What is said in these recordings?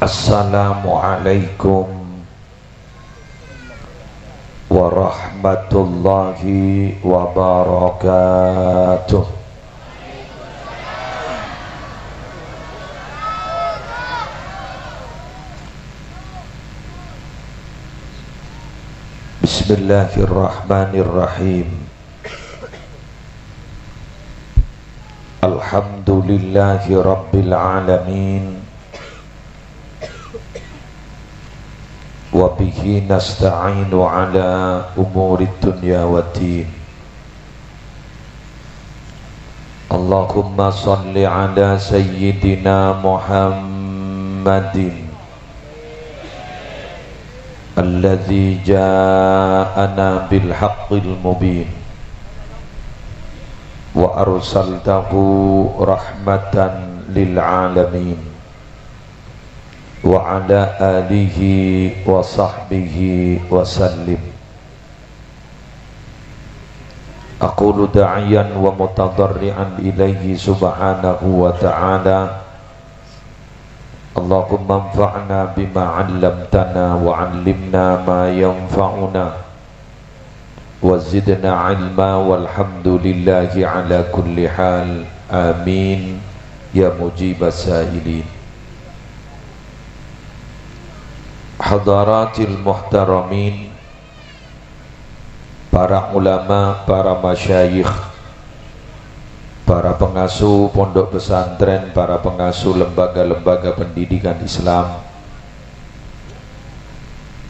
Assalamualaikum warahmatullahi wabarakatuh. Bismillahirrahmanirrahim. Alhamdulillahi rabbil alamin. Wa bihi nasta'inu ala umuri dunya waddin. Allahumma salli ala sayyidina Muhammadin alladzi ja'ana bil haqqil mubin wa arsaltahu rahmatan lil alamin wa ala alihi wa sahbihi wa sallim. Aqulu da'iyan wa mutadarri'an ilaihi subhanahu wa ta'ala. Allahumma anfa'na bima 'allamtana wa 'allimna ma yanfa'una wa zidna 'ilma walhamdulillahi ala kulli hal. Amin ya mujibas sa'ilin. Hadaratil muhtaramin, para ulama, para masyayikh, para pengasuh pondok pesantren, para pengasuh lembaga-lembaga pendidikan Islam,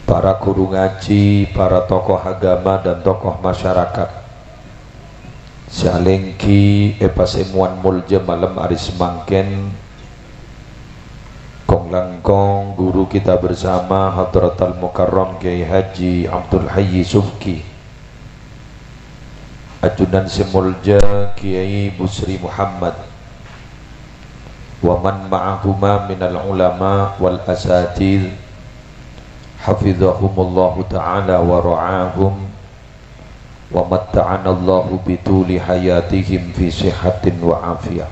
para guru ngaji, para tokoh agama dan tokoh masyarakat. Salengki epasemuan mulja malam aris mangken kong langkong guru kita bersama Hadratal Mukarram Kiai Haji Abdul Hayy Subki, ajudan semulja Kiai Busri Muhammad, wa man ma'ahuma minal ulama wal asatidh hafizahumullahu ta'ala wa ra'ahum wa matta'anallahu bituli hayatihim fi sihatin wa afiyah.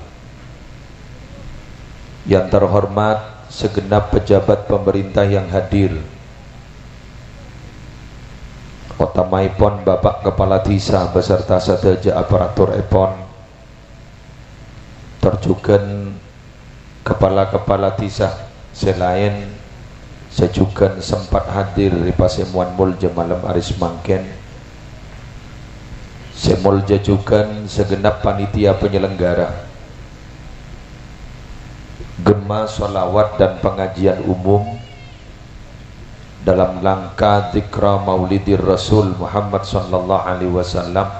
Yang terhormat segenap pejabat pemerintah yang hadir, utamaipun Bapak Kepala Desa beserta sedaya aparatur EPON, terjugan kepala-kepala desa selain sejugan sempat hadir di pasemuan mulja malam aris mangken, semulja jugan segenap panitia penyelenggara gema sholawat dan pengajian umum dalam langkah zikra maulidir Rasul Muhammad sallallahu alaihi wasallam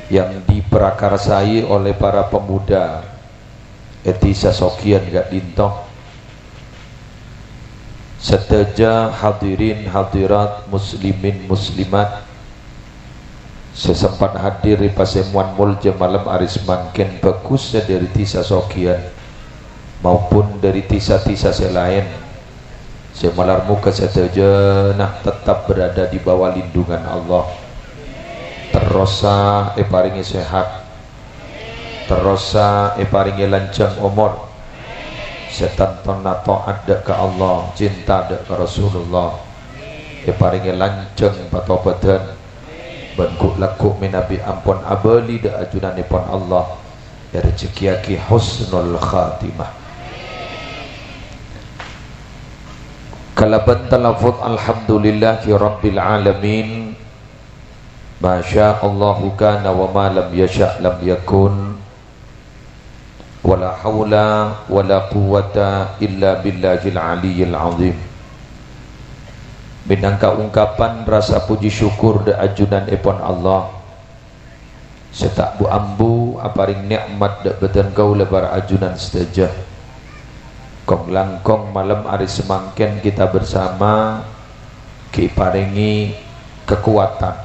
yang diprakarsai oleh para pemuda Etisa Sokian gak dintoh. Seteja hadirin hadirat muslimin muslimat sesempat hadir di pasemuan mulja malam aris mangken, bagus dari Tisa Sokian maupun dari tisa-tisa selain. Semalar muka seteja nah tetap berada di bawah lindungan Allah. Terosa paringi sehat, terosa paringi lancang umur, setan tona taat ke Allah, cinta ke Rasulullah, paringi lancang patobatan bangku laku minabi ampun abali da ajunanipun Allah ya rezekiaki husnul khatimah. Kalaban talafut alhamdulillahi rabbil alamin, masya Allahu kana wa ma lam yasha lam yakun, wala hawla wala quwwata illa billahil aliyyil azim. Minangka ungkapan rasa puji syukur da ajunan epon Allah setak bu ambu aparing nikmat da beten kau lebar ajunan seteja kong langkong malam ari semangken kita bersama ki paringi kekuatan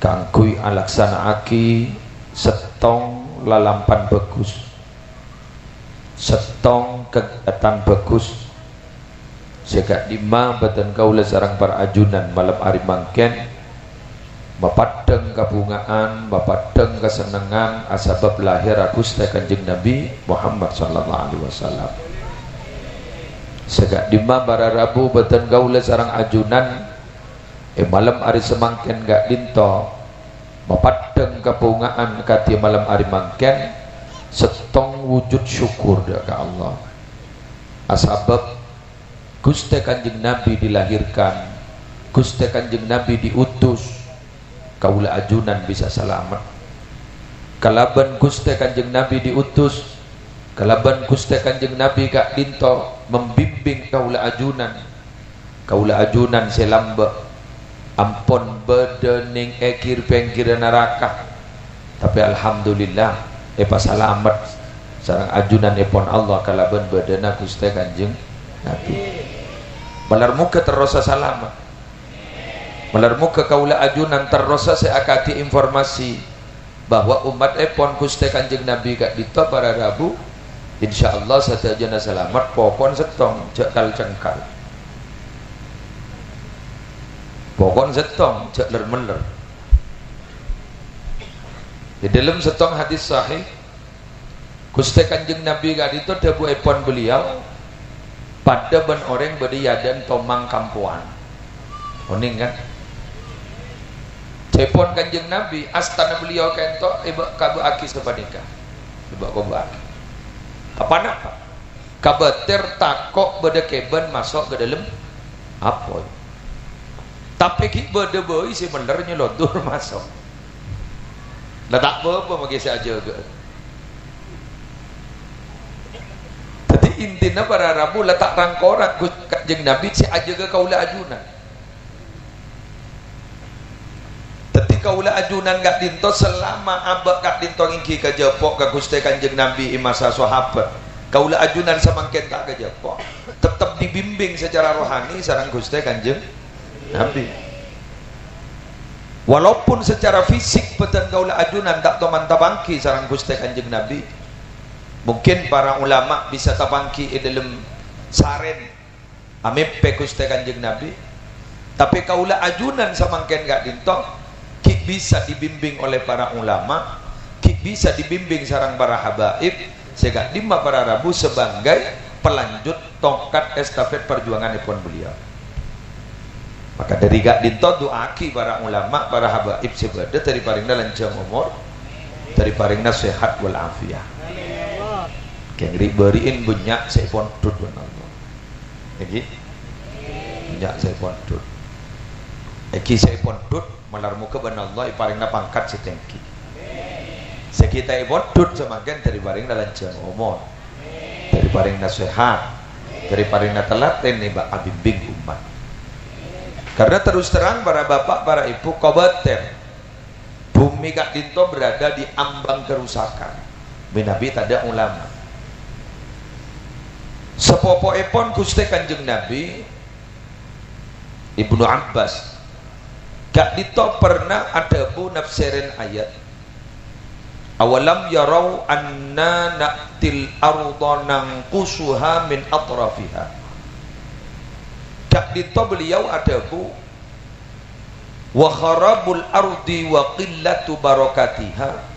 kangkui alaksana aki setong lalampan bagus, setong kegiatan bagus sehingga lima batan kaula sarang para ajunan malam hari mangken mapadeng kabungaan, mapadeng kesenangan asabab lahir Gusti Kanjeng Nabi Muhammad sallallahu alaihi wasallam. segak dima bara Rabu beten gaula sarang ajunan malam hari semangken gak dinto mapadeng kepungaan kati malam hari mangken setong wujud syukur dah ke Allah asabab Gusti Kanjeng Nabi dilahirkan, Gusti Kanjeng Nabi diutus, kaula ajunan bisa selamat. Kalaban Gusti Kanjeng Nabi diutus, kalaban Gusti Kanjeng Nabi gak dinto membimbing kaula ajunan selamba ampon bedening ekir pengkir neraka. Tapi alhamdulillah pas selamat sareng ajunan epon Allah kalaban bedena Gusti Kanjeng Nabi. Malar muka terrosa selamat, malar muka kaula ajunan terrosa seakati informasi bahwa umat epon Gusti Kanjeng Nabi gak dito para Rabu insyaallah satajana selamat pokon setong cekal cengkal pokon setong cek ler-meler. Di dalam setong hadis sahih Gusti Kanjeng Nabi gak dito debu epon beliau pada ben orang beriadan tomang kampuan oning kan cepon Kanjeng Nabi astana beliau kento iba kabu aki sepanika iba kabu aki apa napa kabater takok beda keben masuk ke dalam apa tapi ki beda boy si bener nyelontur masuk lah tak apa magi saja ke intinya para Rabu letak rangkorak Kanjeng Nabi si aja ke kaula ajunan. Tapi kaula ajunan gak dinto selama abak gak dinto ingki ke jepok ke Gusti Kanjeng Nabi masa sahabat. Kaula ajunan samangken tak ke jepok. Tetap dibimbing secara rohani sareng Gusti Kanjeng Nabi. Walaupun secara fisik peten kaula ajunan tak mantap bangki sareng Gusti Kanjeng Nabi. Mungkin para ulama bisa tapangki dalam saren amip pe Gusti Kanjeng Nabi, tapi kaula ajunan samangken gak dinto ki bisa dibimbing oleh para ulama, ki bisa dibimbing sarang para habaib sehingga lima para Rabu sebagai pelanjut tongkat estafet perjuanganipun beliau. Maka dari gak dinto doaki para ulama para habaib sebada dari paringna lanjang umur, dari paringna sehat wal afiah. Kengri beriin bunyak saya pondut Allah. Lagi bunyak saya pondut. Eki saya pondut malar muka ben Allah iparingna pangkat setengki. Sekita pondut semakin dari paringna lanjang umur. Dari paringna sehat, dari paringna telaten nih bak abimbing umat. Karena terus terang para bapak, para ibu kobater bumi gak dinto berada di ambang kerusakan. Nabi tak ada ulama. Sepopo epon Gusti Kanjeng Nabi Ibnu Abbas gak dito pernah ada bu nafsirin ayat awalam yarau anna na'til arda nangkusuha min atrafiha. Gak dito beliau ada bu wa kharabul ardi wa qillatu barakatiha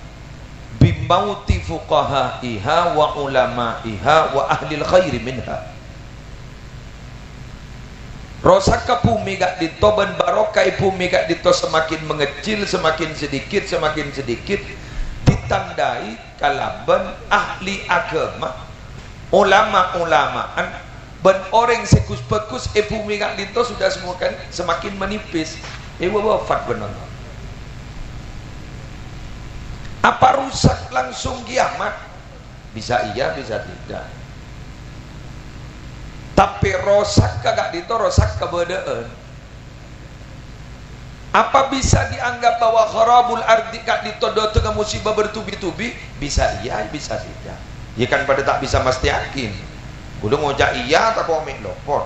bimauti fuqahaiha wa ulamaiha wa ahlil khairi minha. Rosaka bumi gak dito ben barokah bumi gak dito semakin mengecil semakin sedikit ditandai kalaban ahli agama ulama-ulamaan ben orang sekus pekus bumi gak dito sudah semakin menipis wafat benar. Apa rusak langsung kiamat? Bisa iya, bisa tidak. Tapi rosak kagak dito, rosak kebedaan. Apa bisa dianggap bahwa kharabul ardi kak dito doto ke musibah bertubi-tubi? Bisa iya, bisa tidak. Ya kan pada tak bisa mesti yakin. Kudu ngojak iya tak komik lopor.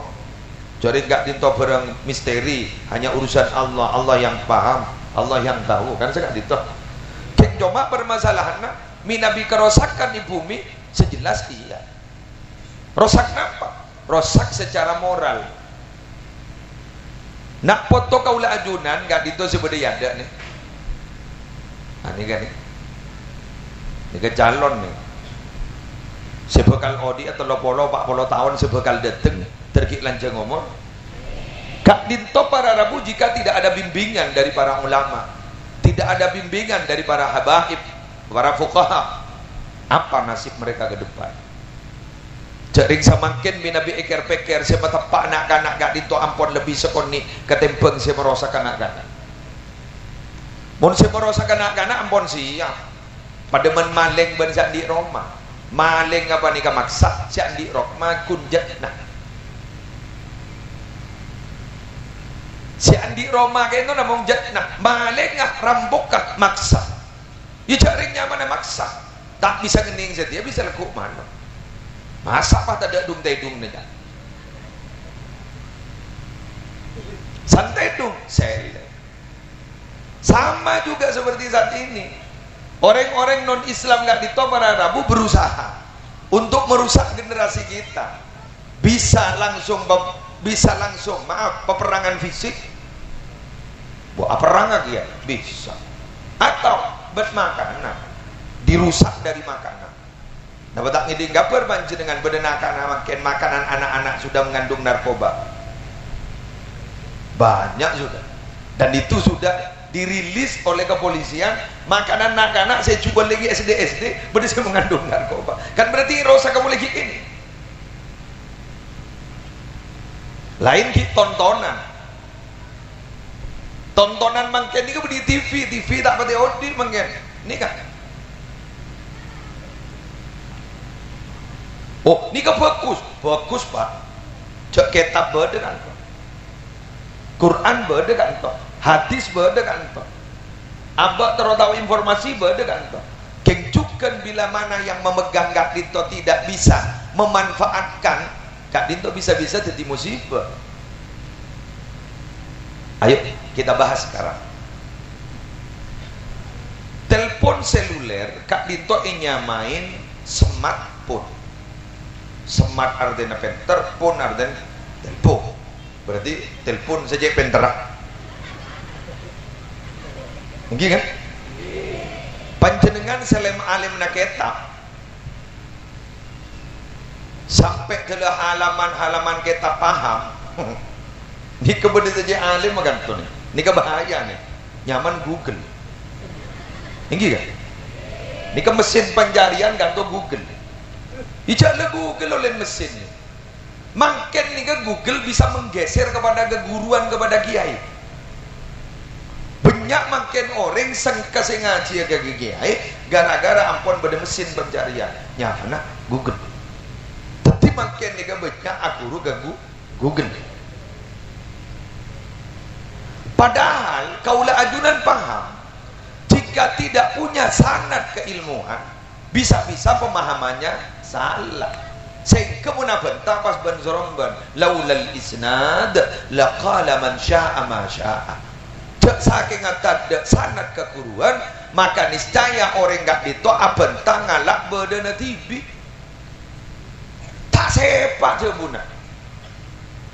Jadi gak dito barang misteri, hanya urusan Allah, Allah yang paham, Allah yang tahu. Kan saya gak dito. Cuma permasalahan minabi kerosakan di bumi sejelas iya. Rosak apa? Rosak secara moral. Nak foto kaula ajunan gak dito sebeda ada nih. Nah, ini kan nih. Ini ke calon nih. sebekal odi atau lopolo 40 tahun sebekal dateng terkik lanjang ngomong kak dinto para Rabu jika tidak ada bimbingan dari para ulama, tidak ada bimbingan dari para habaib, para fuqaha, apa nasib mereka ke depan? Jaring samakin binabi eker peker siapa tepak anak-anak gak dinto ampun lebih sekoni ketempeng saya merosak anak-anak. Mun saya merosak anak-anak ampun siap pada men maling ben di Roma maling apa nih kamaksa si andi rok makun jatna si andi Roma kayak itu namung jatna maling ngah rambok kah maksa ya jaringnya mana maksa tak bisa kening setia bisa lekuk mana masa apa tak ada dung tedung nih santai dong sama juga seperti saat ini. Orang-orang non-Islam nggak di para Rabu berusaha untuk merusak generasi kita. Bisa langsung maaf peperangan fisik. Peperangan ya bisa. Atau bermakanan dirusak dari makanan. Nah, betak ngiding gapur banci dengan bedenakan makin makanan anak-anak sudah mengandung narkoba. Banyak sudah. Dan itu sudah dirilis oleh kepolisian makanan anak-anak saya jual lagi SD berarti mengandung narkoba kan berarti rosa kamu lagi ini lain ki tontonan mangken ini di TV tak pada odi mangken ini kan oh ini kan bagus pak cek kitab beda kan Quran beda kan toh hadis beda kan toh abah tahu informasi beda kan toh kengcukan bila mana yang memegang Kak Dinto tidak bisa memanfaatkan Kak Dinto bisa-bisa jadi musibah. Ayo kita bahas sekarang telepon seluler Kak Dinto nyamain smartphone smart artinya penter phone artinya telepon berarti telepon saja penterak mungkin kan panjenengan selem alim na kitab sampai ke halaman-halaman kitab paham ini kebetulan saja alim makan tuh ini kebahaya nih nyaman Google ini kan ini ke mesin pencarian gantung Google ijazah Google oleh mesinnya makin nih ke Google bisa menggeser kepada keguruan kepada kiai banyak makin orang sengke sing ngaji ke kiai gara-gara ampun pada mesin pencarian nyana Google tapi makin nih banyak aku ganggu Google padahal kaulah ajunan paham jika tidak punya sanad keilmuan bisa-bisa pemahamannya salah sehingga munabantah pas ban zoromban laulal isnad laqala man sya'a ma sya'a saking ada sanad kekuruan maka niscaya orang gak dito abentang ngalak bedana tibi tak sepak jebuna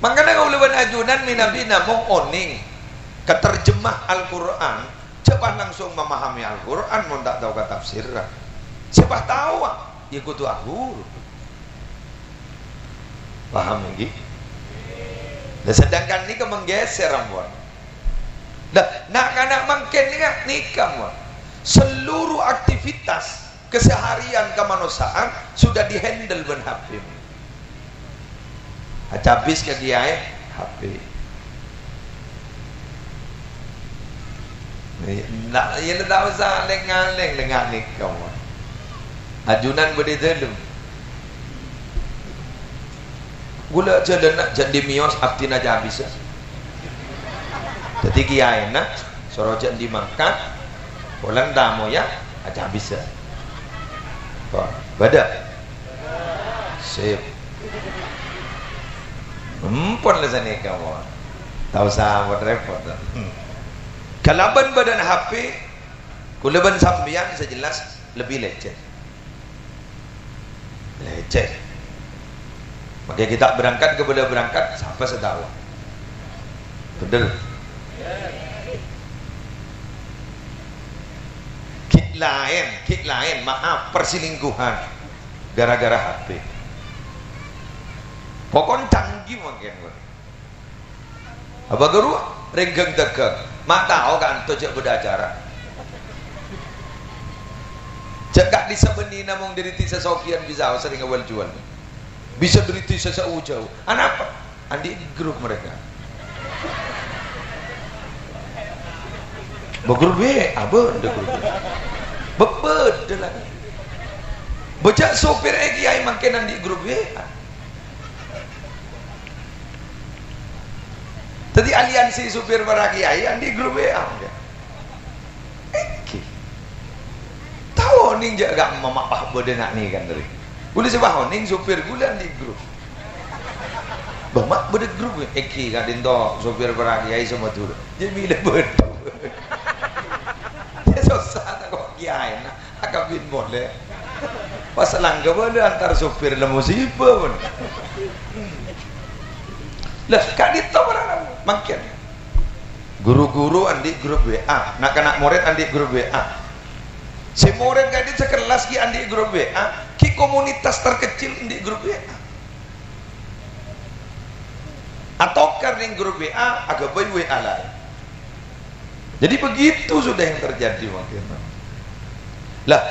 makanya uluban ajunan minabina mong oning keterjemah Al-Quran cepat langsung memahami Al-Quran mau tak tahu kata tafsir siapa tahu ya kudu ahur paham lagi sedangkan ini menggeser rambut nak anak mangken nikah seluruh aktivitas keseharian kemanusiaan sudah dihandle ben HP habis ke dia HP nak ya tak usah lengang-leng dengan nikah ajunan boleh dalam gula jalan nak jadi mios abdi aja habis jadi kiai nak sorojan dimakan pulang tamu ya aja habis bada sip empon lah sana kamu tahu sama repot kalaban badan HP kulaban sambian sejelas lebih leceh makanya kita berangkat sampai sedawa betul kit lain maaf perselingkuhan gara-gara HP. Pokoknya canggih mungkin gua. Apa guru renggeng dagang. Mak tahu kan tuh cek beracara. Cek gak disebeni namung diri tisa sokian bisa sering awal jual. Bisa diri tisa jauh. Apa? Andi grup mereka. Begrup apa ada grup. Bebed lagi. Bocah sopir kiai makin di grup Tadi aliansi supir para kiai di grup WA. Tahu ning jaga mama pak bodenak nih kan dari. Boleh sebah ning supir gulan di grup. Bamak bodet grup eki kadin to supir para kiai semua tur. Jadi bila betul. Ya susah tak kok kiai nak akabin boleh. Pas langga boleh antar supir le musibah pun. Lah kadit to orang makin guru-guru andi grup WA, nak murid andi grup WA. Si murid kadit sekelas ki andi grup WA, ki komunitas terkecil andi grup WA. Atau karena grup WA agak baik WA lain. Jadi begitu sudah yang terjadi mungkin. Lah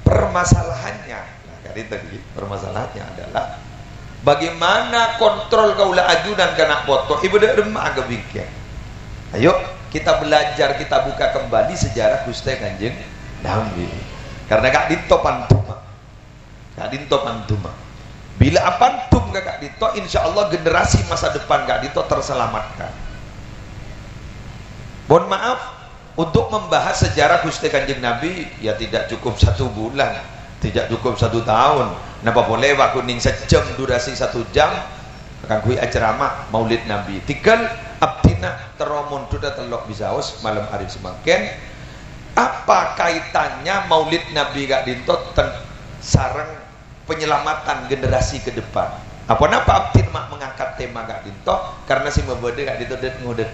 permasalahannya, kadit tadi permasalahannya adalah bagaimana kontrol kaulah ajudan kena foto ibu dak remah agak bingkai. Ayo kita belajar, kita buka kembali sejarah Gusti Kanjeng Nabi. Karena Kak Dito pantuma. Kak Dito pantuma. Bila apantum Kak Dito, insya Allah generasi masa depan Kak Dito terselamatkan. Mohon maaf untuk membahas sejarah Gusti Kanjeng Nabi ya tidak cukup 1 bulan, tidak cukup 1 tahun. Napa boleh waktu ning sejam durasi 1 jam akan kui ceramah Maulid Nabi. Tinggal abdina teromon sudah telok bisaos malam hari semakin. Apa kaitannya Maulid Nabi Kak Dinto sarang penyelamatan generasi ke depan? Apa napa abdin mak mengangkat tema Kak Dinto karena si mabode Kak Dinto det ngudet.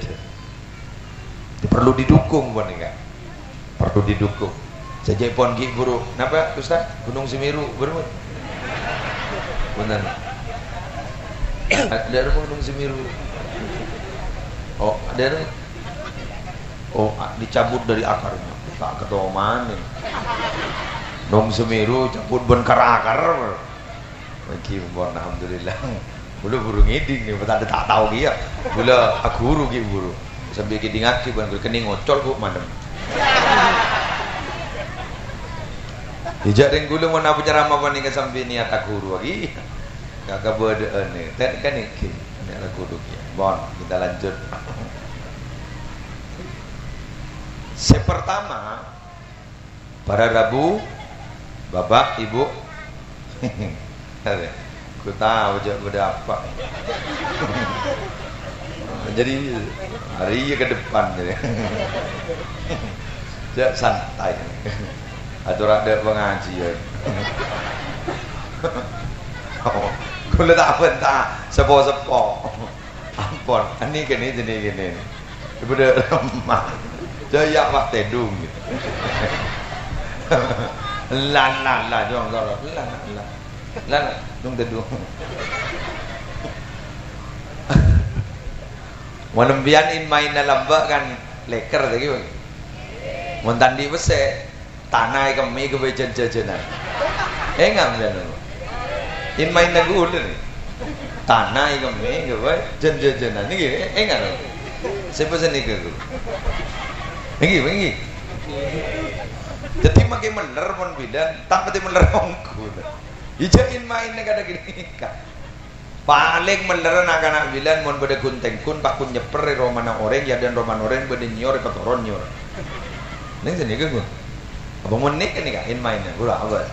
Perlu didukung pun enggak? Perlu didukung. Saja pon gi guru. Napa Ustaz? Gunung Semeru berapa? Benar. Ada Gunung Semeru. Oh, ada. Oh, dicabut dari akarnya. Tak kedoman. Gunung Semeru cabut ben akar. Bagi bon alhamdulillah. Bulu burung ngiding nih, tak tahu dia. Bula aku guru gi guru. Sambil ngiding aki ban kening ngocol bu madem. Dijak ring gulu mau nabu ceramah paning ke sampai niat aku guru lagi. Kakak berdaan nih, kan iki. Ini aku duduk ya. Bon, kita lanjut. Sepertama, para Rabu, Bapak, Ibu, aku tahu jauh berapa. Jadi hari ke depan jadi. Jangan santai. Atur ada pengajian. Oh, kalau tak bentah sepo-sepo. Ampun, ini gini. Ibu dah lemah. Jaya wak tedung. Lan, jangan kalau lan, dong tedung. Menembian in main lambak kan leker lagi bang. Montan di bese tanah kami ke jajan-jajanan. Ngambil dulu. In main lagu udah nih. Tanah kami ke jajan-jajanan. Ini enggak dulu. Siapa seni ke dulu. Ini. Jadi makin mener pun bidan, tak pasti mener ongku. Ijain main negara gini kan. Paling meler anak-anak bilan mon beda gunteng kun pak kun nyeper romana orang ya dan roman orang beda nyor petoron nyor. Neng sini ke gun. Apa mon nik ini kan in mainnya gula apa?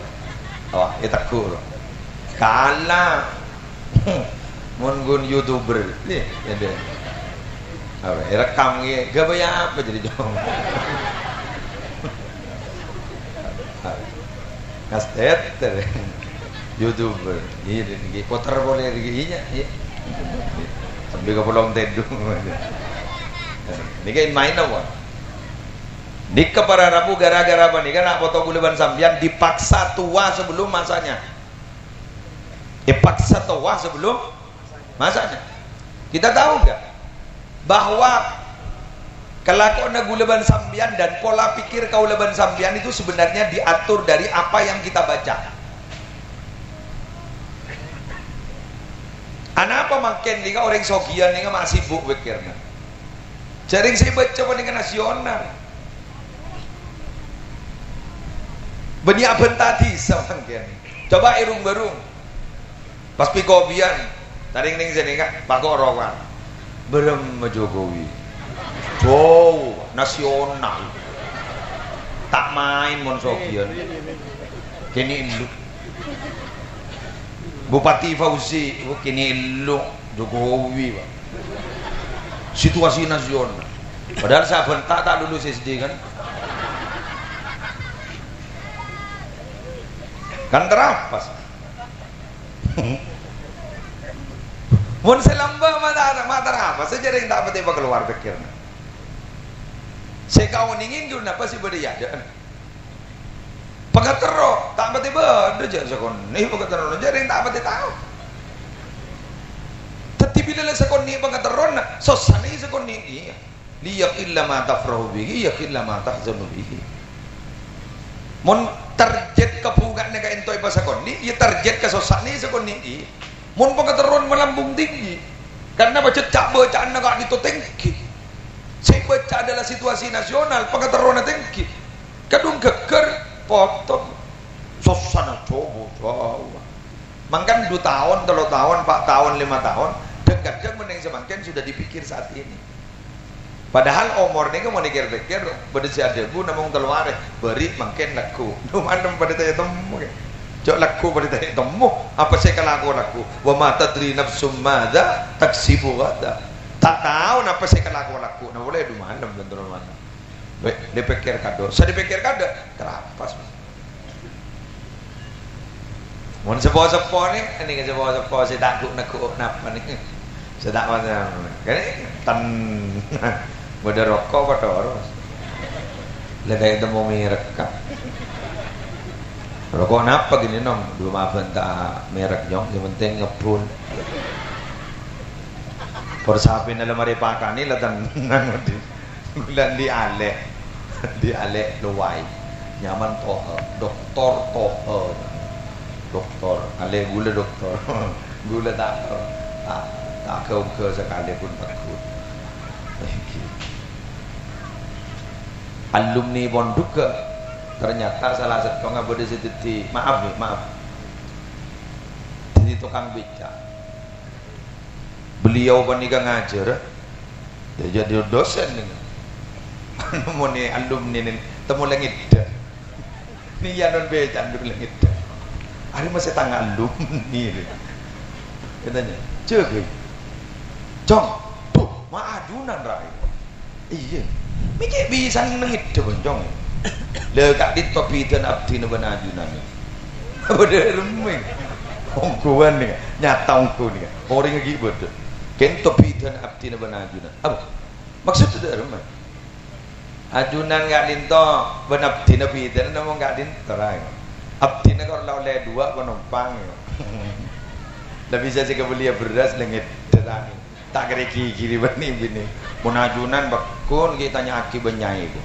Oh kita kur. Kala mon gun YouTuber nih ya deh. Apa rekam gitu gak bayar apa jadi jom. Kastet YouTuber, iya, putar boleh iya, sambil ke pulau tedung. Ini kan main apa? Nikah para Rabu gara-gara apa nih? Kan foto bulan sambian dipaksa tua sebelum masanya. setengah sebelum masanya. Kita tahu nggak bahwa kelakuan gulaban sambian dan pola pikir kaulaban sambian itu sebenarnya diatur dari apa yang kita baca. Anak apa makin nih orang sogian nih masih sibuk pikirnya. Jaring saya baca dengan nasional. Banyak bentati sama kan. Coba irung barung. Pas pikobian, taring ning sini enggak pakok rokan. Berem Jokowi. Wow, nasional. Tak main mon sogian. Kini lu. Bupati Fauzi, kini lu Jokowi, Pak. Situasi nasional. Padahal saya bentak tak lulus SD kan. Kan terapas. Mun selamba mata apa saja yang tak tiba keluar pikirnya. Saya kau ingin dulu apa sih berdaya ada. Pengatero tak tiba ada je sekon. Nih pengatero jadi yang tak tahu. Tetapi bila sekon ni pengatero na sosani sekon ni liyak illa ma tafrahu bihi yak illa ma tahzanu bihi. Mun target kepungan nega entoi pasakon ni, ia target kesosak ni sekon ni. Mun pengateron melambung tinggi, karena bacaan negara itu tinggi. Saya baca adalah situasi nasional, pengateron tinggi. Kadung geger potong, sosana coba. Mangkan 2 tahun, 3 tahun, 4 tahun, 5 tahun, dekat mending semakin sudah dipikir saat ini. Padahal umur ni mau dikir-pikir berdesi adeku namung teluar beri makin laku. Dumandem pada tanya temu. Jok laku pada tanya temu. Apa saya kelaku laku? Wa ma tadri nafsum madza taksibu ghadan. Tak tahu apa saya kelaku laku. Nah boleh dumandem bentul mana. Baik, dipikir kado. Saya dipikir kado terapas. Mun sepo-sepo ni, ini kan sepo-sepo saya tak nak napa ni. Saya tak macam kan tan Bada rokok pada orang. Ledai temu merek kah? Rokok napa gini nong? Dua maafan tak merek nyong. Yang penting ngepul. Persapin dalam hari pakan ni latang nang bulan di ale luai. Nyaman toh doktor ale gula doktor gula tak kau sekali pun takut. Alumni pondok ke ternyata salah satu nggak boleh sedeti maaf jadi tukang beca beliau panika ngajar dia jadi dosen nih mau nih alumni nih temu langit nih ya non beca dulu langit hari masih tanggal alumni katanya cek jong tuh maadunan rai iya mikir bisa nengit coba lekak di topi dan abdi nabana ajunan bener remeng ongkuan nih nyata ongku nih orang lagi betul ken topi dan abdi nabana ajunan apa maksud itu remeng ajunan nggak dinto benabdi nabi dan namun nggak dinto rai abdi nak kalau le 2 penumpang lebih bisa sih beli beras lengit terang tak kira kiri bini munajunan bakun kita nyaki benyai itu.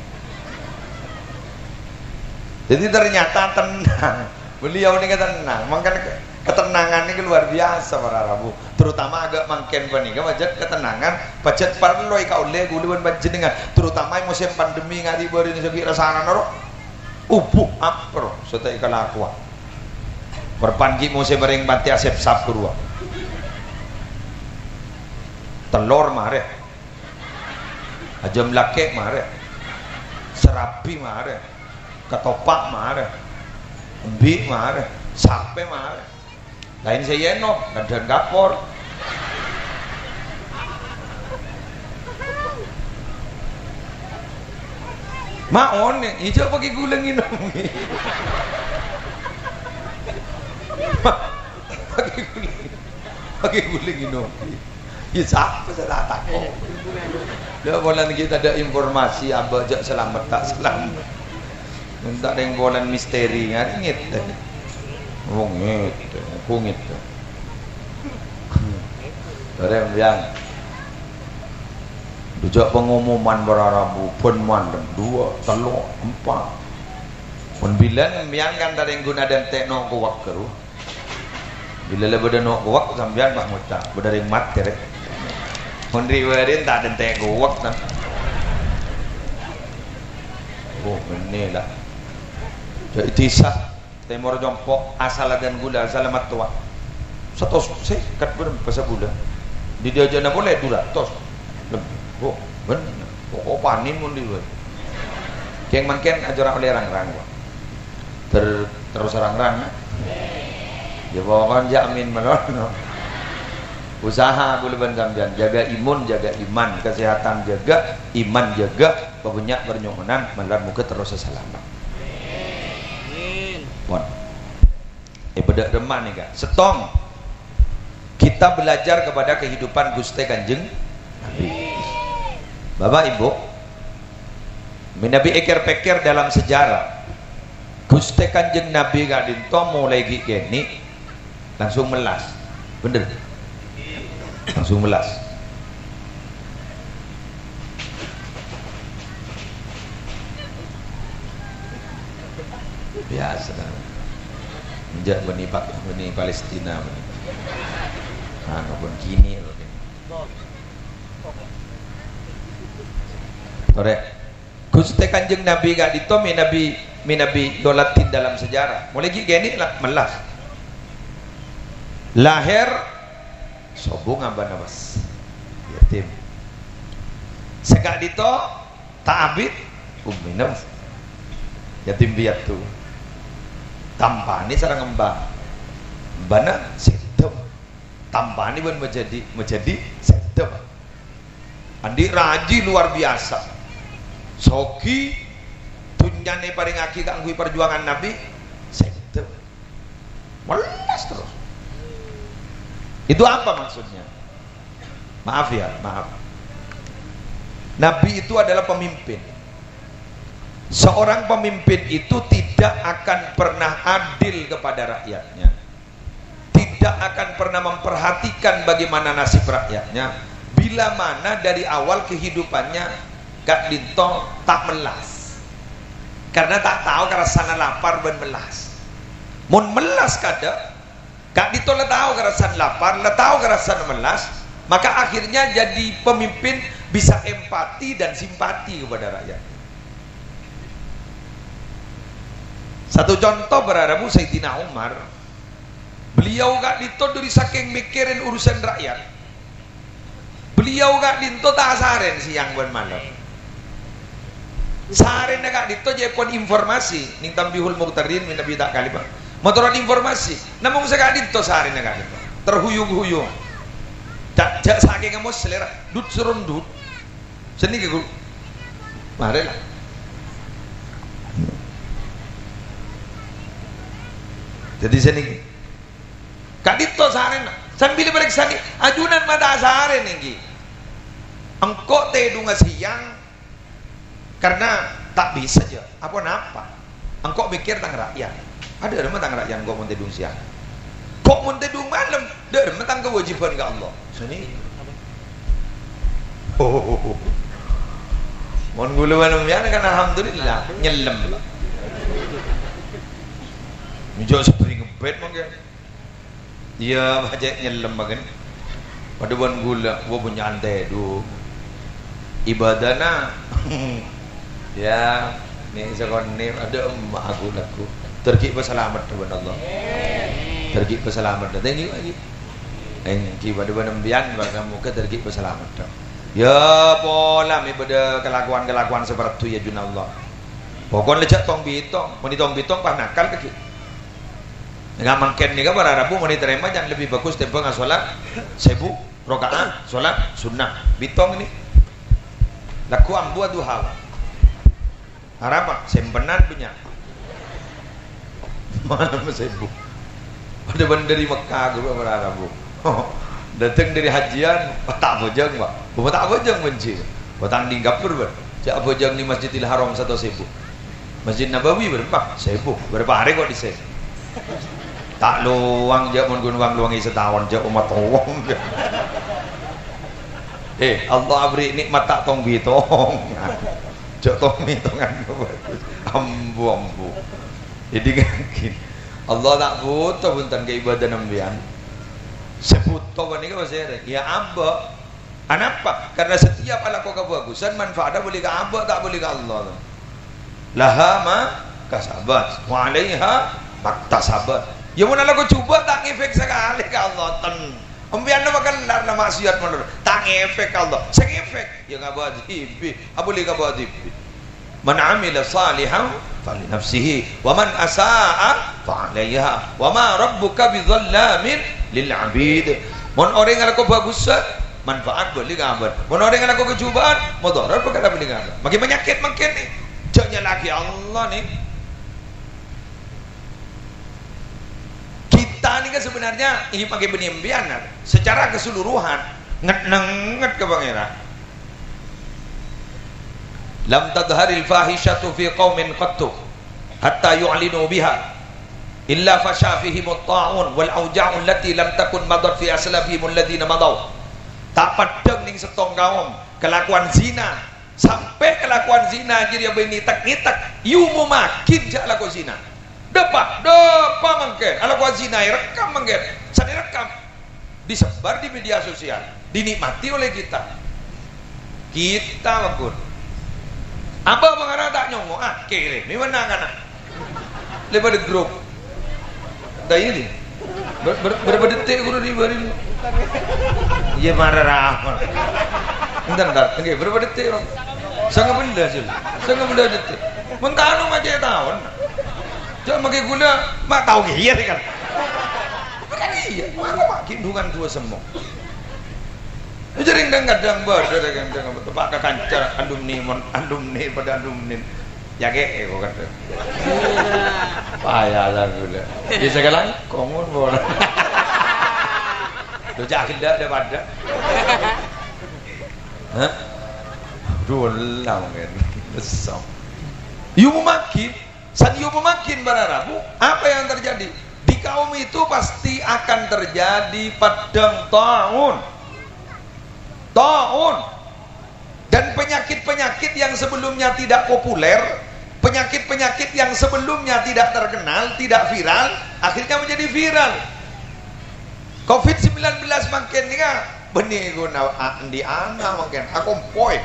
Jadi ternyata tenang beliau ini tenang makanya ketenangan ini luar biasa para Rabu terutama agak makin panika macet ketenangan pacet perlu kau le guluan pacet dengan terutama musim pandemi ngadi beri ini sekira sana noro apa setelah kelakuan berpanji musim bering banti asep sapurwa telur mare ajam lake mare serapi mare ketopak mare embi mare sape mare lain saya no dan gapor maon nih hijau pakai guling ini pakai guling ini ya siapa salah takut dia bulan kita ada informasi abah jak selamat tak selamat minta ada yang bulan misteri ngit ngit Orang yang dujak pengumuman berarabu pun mandem 2, 3, 4 pun bilang yang kan dari yang guna dan tekno kuwak keru bila lebih ada nok kuwak sambian pak muta berdari mat kere pun riwerin tak ada tek kuwak kan oh ini lah jadi tisah temor jompok asal dan gula asal mat tua satu saya kat berem pasal gula di dia jana boleh dula tos oh benar oh panin mun di keng mangken ajaran oleh rang-rang terus rang-rang ya pokoknya jamin menolong usaha guluban kamjan jaga imun jaga iman kesehatan jaga iman jaga pepunyak bernyukunan melar muka terus selamat pon bedak deman nih kak setong kita belajar kepada kehidupan Gusti Kanjeng Nabi Bapak Ibu Nabi eker-peker dalam sejarah Gusti Kanjeng Nabi gak dinto mulai gini langsung melas bener langsung melas biasa menjak benih Palestina pun kini korek Gusti Kanjeng Nabi gak dinto Nabi dolatin dalam sejarah mulai gini lah melas lahir sobong abana bas yatim segak dito ta'abid umminam yatim piatu tampani sareng embah bana sedep tampani pun menjadi sedep andi raji luar biasa soki tunyane paring aki kanggo perjuangan Nabi sedep melas terus itu apa maksudnya? Maaf ya, maaf. Nabi itu adalah pemimpin. Seorang pemimpin itu tidak akan pernah adil kepada rakyatnya. Tidak akan pernah memperhatikan bagaimana nasib rakyatnya. Bila mana dari awal kehidupannya Kak Dinto tak melas. Karena tak tahu karena sana lapar dan melas. Mun melas kada Kak Dito le tahu kerasan lapar, le tahu kerasan melas, maka akhirnya jadi pemimpin bisa empati dan simpati kepada rakyat. Satu contoh berhadapu Sayyidina Umar, beliau Kak Dito dari saking mikirin urusan rakyat, beliau Kak Dito tak saren siang dan malam. Saren Kak Dito jadi pun informasi, ning tambihul muqtarin min nabi tak kalibah. Motoran informasi, namun sekali itu sehari negara terhuyung-huyung, jak saking kamu selera, dud surun dud, seni kegul, mari lah. Jadi seni, kadito sehari, sambil periksa ni, ajunan mata sehari nih, engkau tedunga siang, karena tak bisa aja, apa? Engkau pikir tentang rakyat. Ada remeh tang rakyat kok mun tedung siang. Kok mun tedung malam, ada remeh tang kewajiban ke Allah. Sini. Mun guluan umyan kan alhamdulillah nyelem. Njo sepring ngebet mangke. Iya baca nyelem makan. Pada buan gula, gua punya ante du. Ibadana. Ya, ni sekon ni ada emak aku laku. Tergi berselamat kepada Allah. Tergi berselamat. Thank you lagi. Engki pada benembian kamu ke tergi berselamat. Ya pola mi pada kelakuan seperti itu ya junallah. Pokon lecak tong bitong, meni tong bitong pah nakal kaki. Enggak mangken ni ka para rabu meni terima jangan lebih bagus tempo ngan salat 1000 rakaat salat sunnah. Bitong ini. Laku ambu duha. Harap sempenan punya. Mana sibuk ada dari Mekah gue berharap datang dari hajian tak bojang pak tak bojang benci batang di Gapur ber cak bojang di Masjidil Haram 1.000 Masjid Nabawi berapa 1.000 berapa hari kok di tak luang je mun gunung luangi setahun je umat wong. Allah beri nikmat tak tong bitong. Jok tong bitongan bagus. Ambu. Jadi kan Allah tak butuh buntan ke ibadah nambian. Sebuto bani ka basere. Ya amba. Kenapa? Karena setiap ala kau kebagusan manfaatnya boleh ke amba tak boleh ke Allah. Laha ma kasabat wa 'alaiha maktasabat. Ya mun ala kau cuba tak ngefek sekali ke Allah ten. Ambian bakal larna maksiat menurut. Tak ngefek Allah. Sing ngefek ya ngabadibi. Boleh ke ngabadibi. Man 'amila salihan fali nafsihi wa man asaa fa 'alaiha wa ma rabbuka bidzallamin lil 'abid. Mun orang ala kau bagusan manfaat boleh gambar. Mun orang yang lakukan cobaan, mudarat perkara boleh gambar. Makin penyakit makin nih. Jangan lagi Allah nih. Kita nih kan sebenarnya ini pakai penimbian secara keseluruhan nget ke pangeran. Lam tadharil fahishatu fi qaumin qattu hatta yu'linu biha illa fasha fihim at-ta'un wal auja'u allati lam takun madat fi aslafihim alladhina madaw. Tak padang ning setong kaum kelakuan zina sampai kelakuan zina jadi apa ini tak you mau makin jak laku zina depa mangken kelakuan zina rekam mangken saya rekam disebar di media sosial dinikmati oleh kita magun apa mengarah tak nyongo kere ini mana kan lebar di grup dah ini berapa detik guru di bari iya marah rahman entar berapa detik orang sangat benda detik mentanu macam tahun jangan pakai gula mak tahu iya kan bukan iya mana makin dungan tua semua jadi kadang betul pak kakancar andum nih pada andum nih ya ke kok kata payah lah gula bisa kalang komun bola lu jakin dah pada hah dulang kan besar you memakin bararabu apa yang terjadi di kaum itu pasti akan terjadi padang ta'un dan penyakit-penyakit yang sebelumnya tidak populer, penyakit-penyakit yang sebelumnya tidak terkenal, tidak viral, akhirnya menjadi viral. COVID-19 makin ni kan benih guna di ana makin aku poin.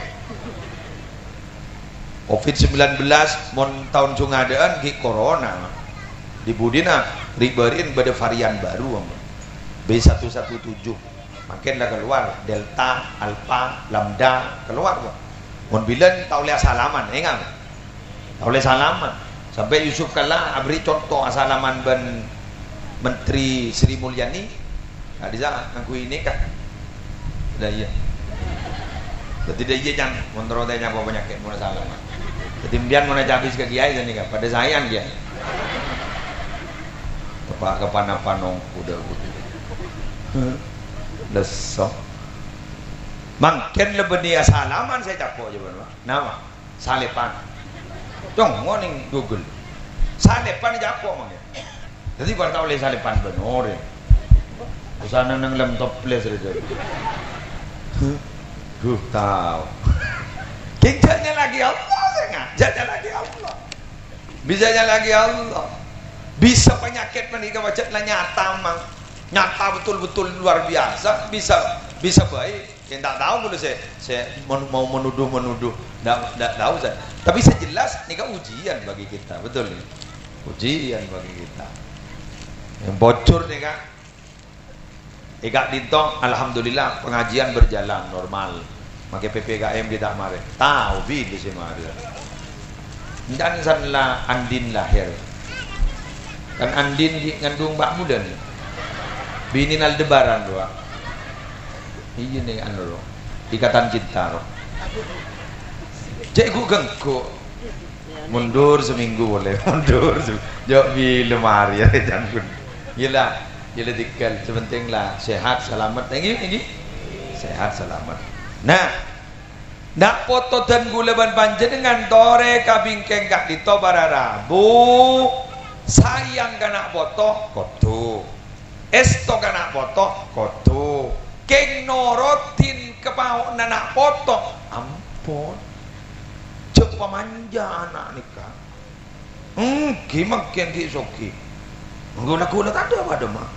COVID-19 mon tahun cungadaan ki corona. Di budina riberin pada varian baru B117. Makinlah keluar delta, alpha, lambda keluar kok. Mon bilen tak boleh salaman, ingat. Tak boleh salaman. Sampai Yusuf Kalla beri contoh asalaman ben Menteri Sri Mulyani. Nah, di sana aku ini kan. Dah iya. Jadi dia jangan kontrol tanya apa penyakit mau salaman. Ketimbian mau habis ke kiai ni kan. Pada sayang dia. Tepak kepan-panong udah. Lesok makin lebih dia salaman saya capok je bang nama salepan dong warning Google salepan capok mangke jadi kau tahu le salepan benar usana nang lem top place saja tahu kincanya lagi Allah jatnya lagi Allah bisanya lagi Allah bisa penyakit menikah macam nyata mang nyata betul-betul luar biasa bisa baik yang tak tahu boleh saya mau menuduh tidak tahu saya tapi sejelas ini kan ujian bagi kita betul nih ujian bagi kita yang bocor nih kan Ika dintong alhamdulillah pengajian berjalan normal pakai PPKM kita kemarin tahu bila sih kemarin dan sanlah Andin lahir kan Andin di ngandung Mbak Muda nih bini Aldebaran doa iya nih anu loh ikatan cinta loh cek gue gengku mundur seminggu boleh mundur jauh di lemari ya jangan gila tinggal sepenting lah sehat selamat tinggi sehat selamat nah nak foto dan gula ban panjenengan tore kabingkeng kak dito bararabu sayang kana foto kodo esto kana foto kodo keng norotin kepau anak foto ampun cek pemanja anak nikah gimana kian ki soki guna tak ada pada mah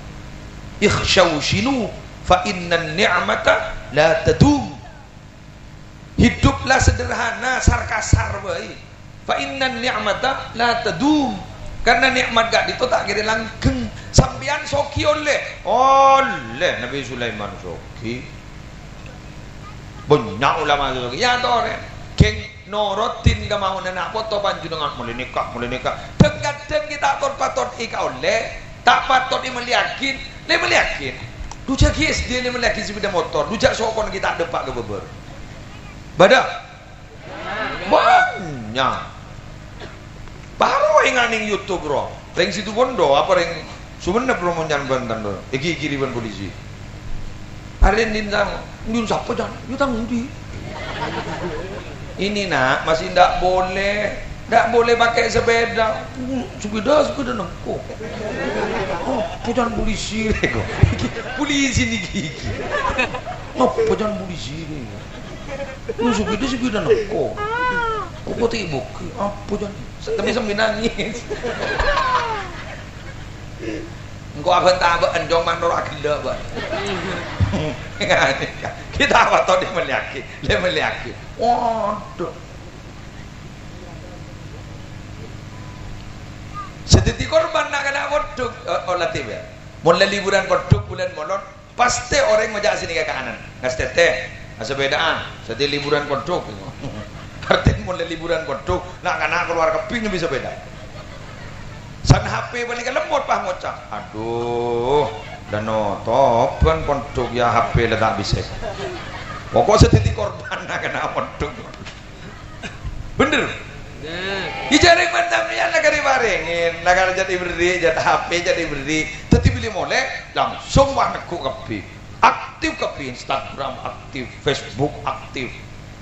ikhshawshinu fa innan ni'mata la tadum hiduplah sederhana sarkasar bae fa innan ni'mata la tadum karena nikmat gak itu tak kira langgeng sambian soki oleh Nabi Sulaiman soki banyak ulama soki ya tore keng norotin gak mau nak foto panjenengan mulai nikah dekat kita patut ika oleh tak patut meliakin dujak SD ni meliakin sepeda motor dujak sokon kita depak ke beber badak banyak baru yang ning YouTube bro ring situ bondo apa ring sebenarnya promonya bantan do iki kiriban polisi hari ini nyun siapa jangan nyutang undi ini nak masih ndak boleh pakai sepeda nengko jangan polisi reko polisi ni gigi jangan polisi reko sepeda nengko kok tibuk apa jangan tapi sambil nangis engkau abang tak enjong manor agenda buat kita apa tahu dia meliaki waduh sediti korban nak kena kodok olah tiba mulai liburan kodok bulan molon pasti orang majak sini ke kanan ngasih teh sepedaan sedih liburan kodok artinya mulai liburan kodok nak kena keluar keping bisa beda san HP paling lemot pah ngocak aduh dan topan kodok ya HP lah tak bisa pokok sediti korban nak kena kodok bener dijaring mantam nian negara barengin negara jadi beri jadi HP jadi beri tetapi pilih mulai langsung wah nekuk kepi aktif kepi Instagram aktif Facebook aktif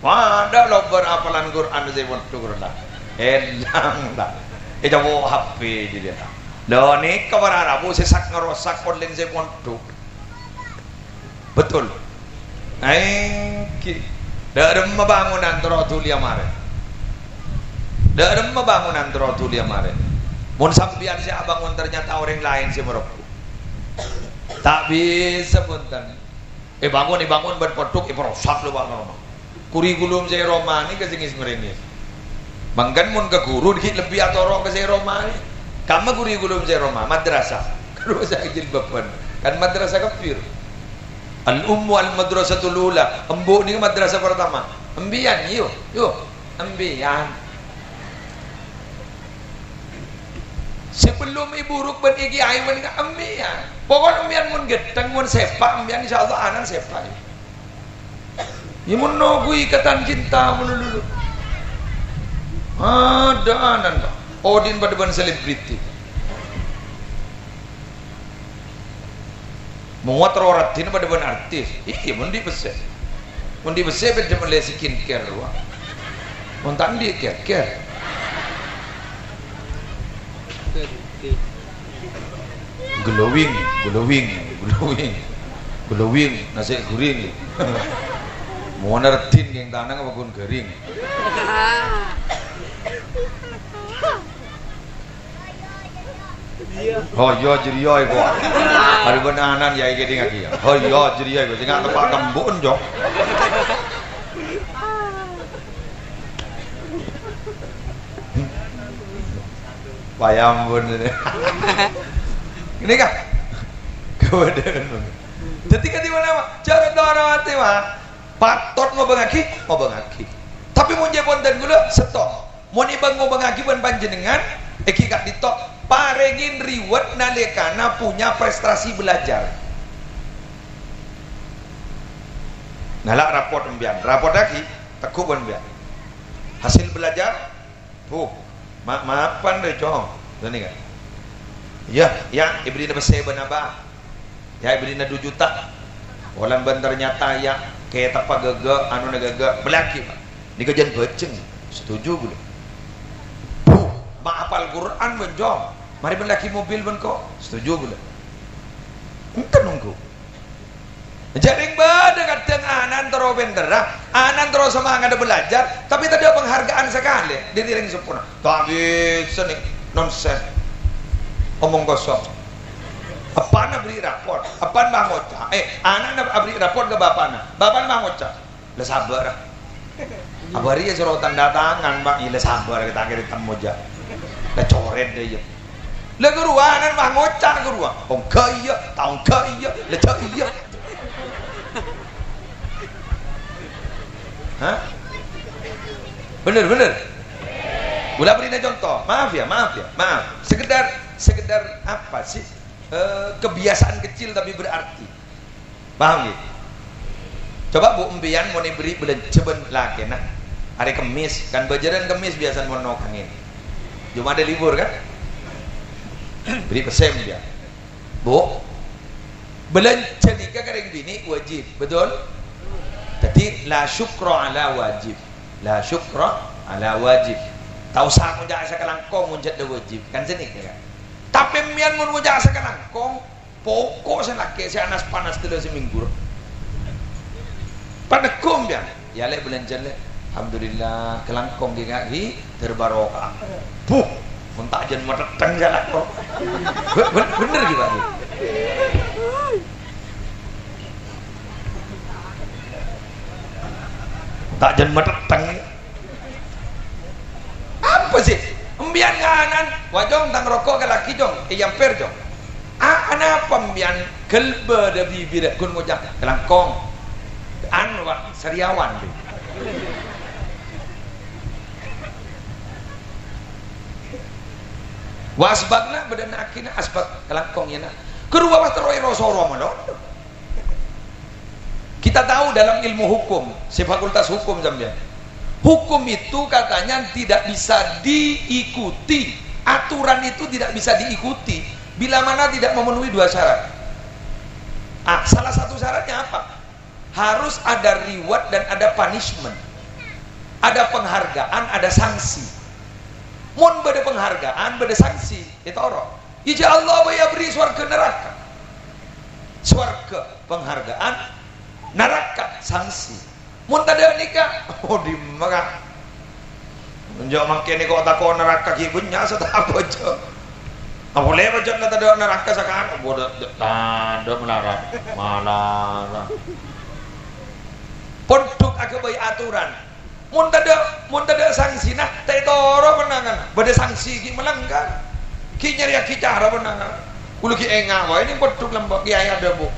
ada lo berapalan Quran saya pun tuh lah elang lah itu mau HP jadi lah lo ni kabar Arabu sesak ngerosak online saya pun tuh betul dari bangunan terotul yang mare dari bangunan terotul yang mare mun sampian si abangun ternyata orang lain si merokok tak bisa punten bangun berpodok merosak lo bang rumah kurikulum saya Roma ni kesingis merengis bangkan mun ke guru dikit lebih atau orang ke saya Roma ni kamu kurikulum saya Roma madrasah kalau saya jilbaban kan madrasah kafir al-ummu al-madrasatul ula embu ni madrasah pertama embian yuk embian sebelum ibu rukban iki aiman ka embian pokok embian mun gedang mun sepak embian insyaallah anan sepak ya menunggu ikatan cinta menulu ada anan pak Odin pada ban selebriti muat roratin pada ban artis iya mundi besar beda mulai skincare wah montan dia care glowing nasi goreng mau nertin yang tanah apapun kering oh iya jeriya iku hari benanan ya iki ngaki oh iya jeriya iku sing tepak tembun jok payambun ini kah kemudian ketika di mana cara dorawati mah patut mau bengaki tapi mau jepon dan gula setong mau ibang mau bengaki ban panjenengan eki kak ditok parengin riwet nalekana punya prestasi belajar nalak raport lagi tekuk embian hasil belajar maafan deh cong ini kan ya ibri na besar benaba ya ibri na 2 juta walan ban ternyata ya kayak apa gaga anu nagaga belaki pak dikejan beceng setuju gue maafal Quran menjom mari laki mobil ben kok setuju gula enten nunggu jaring bade kadang anan terus benderah anan terus semangat ada belajar tapi tadi penghargaan sekali diri yang sempurna tak bisa nih nonsen omong kosong apaan beri raport apaan bang Oca anak beri raport ke bapaknya bang Oca le sabar abari ya suruh tanda tangan bang le sabar kita kira temu aja le coret deh ya le guru anak bang Oca guru om kaya tahun kaya le kaya hah bener boleh beri contoh maaf sekedar apa sih kebiasaan kecil tapi berarti paham gitu coba bu embian mau beri belanja lagi nah hari Kemis kan bajaran Kemis biasa mau nokangin cuma ada libur kan beri pesem dia bu belanja nikah kering bini wajib betul jadi la syukra ala wajib tahu sah munjak asa kelangkong munjak dah wajib kan sini kan tapi mian mun munjak asa kelangkong pokok senake si anas panas dulu seminggu pada kom ya lek belanja lek alhamdulillah kelangkong di kaki terbarokah mun tak jen meteng jalan kok bener gitu lagi tak jen meteng apa sih embian nganan wajong tang rokok ke laki jong yang per jong ana pembian kelbe de bibir kun ngojak kelangkong anwa sariawan deh wasbagna bedana akina asbag kelangkong ya na kedua was teroi rosoro malon kita tahu dalam ilmu hukum si fakultas hukum Zambia hukum itu katanya tidak bisa diikuti aturan itu tidak bisa diikuti bila mana tidak memenuhi dua syarat salah satu syaratnya apa harus ada reward dan ada punishment ada penghargaan ada sanksi mun beda penghargaan beda sanksi itu orang ya Allah ya beri swarga neraka swarga penghargaan neraka sanksi mun tada nikah di maka menjauh makin ni kau tak kau neraka kibunya setahap aja apa lepas jam nak tada neraka sekarang bodoh tanda melarang malah pondok agak bayi aturan mun tada sanksi nah tak toro menangan bade sanksi ki melanggar ki nyari ki cara menangan ulu ki enga wah ini pondok lembak ki ayah ada bu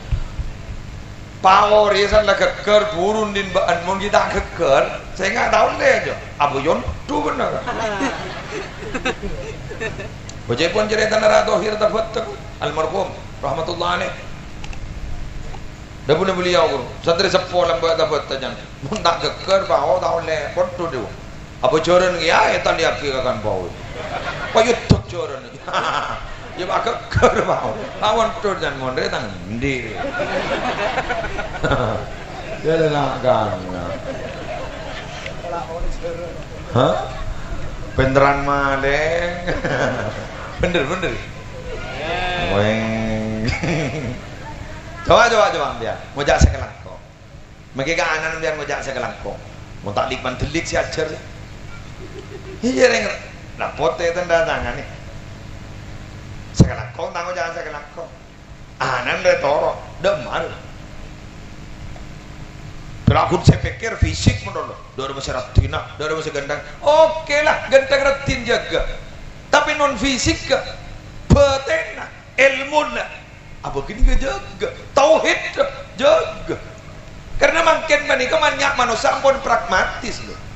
power reason lah keker burun din baan mun kita keker saya nggak tahu deh aja abu yon tu benar bajai pun cerita narato akhir tafatak almarhum rahmatullah alaih dah punya beliau satri sepo lembak dapat tajam mun tak keker power tahu deh pun tu dia abu joran ya itu lihat kita kan power payut tu joran ya agak kerbau lawan tur dan mondre tang ndi dia nak kan beneran maleng bener weng coba dia ngojak sekelangkong mungkin kanan biar ngojak sekelangkong mau tak likman telik si ajar iya reng rapote tanda tangan nih sekelangkong tanggung jangan sekelangkong anan de toro demar terlaku saya pikir fisik menurut dari masih retina dari masih gendang oke lah gendang retin jaga tapi non fisik ke betena ilmu na apa gini gak jaga tauhid jaga karena makin menikah banyak manusia pun pragmatis loh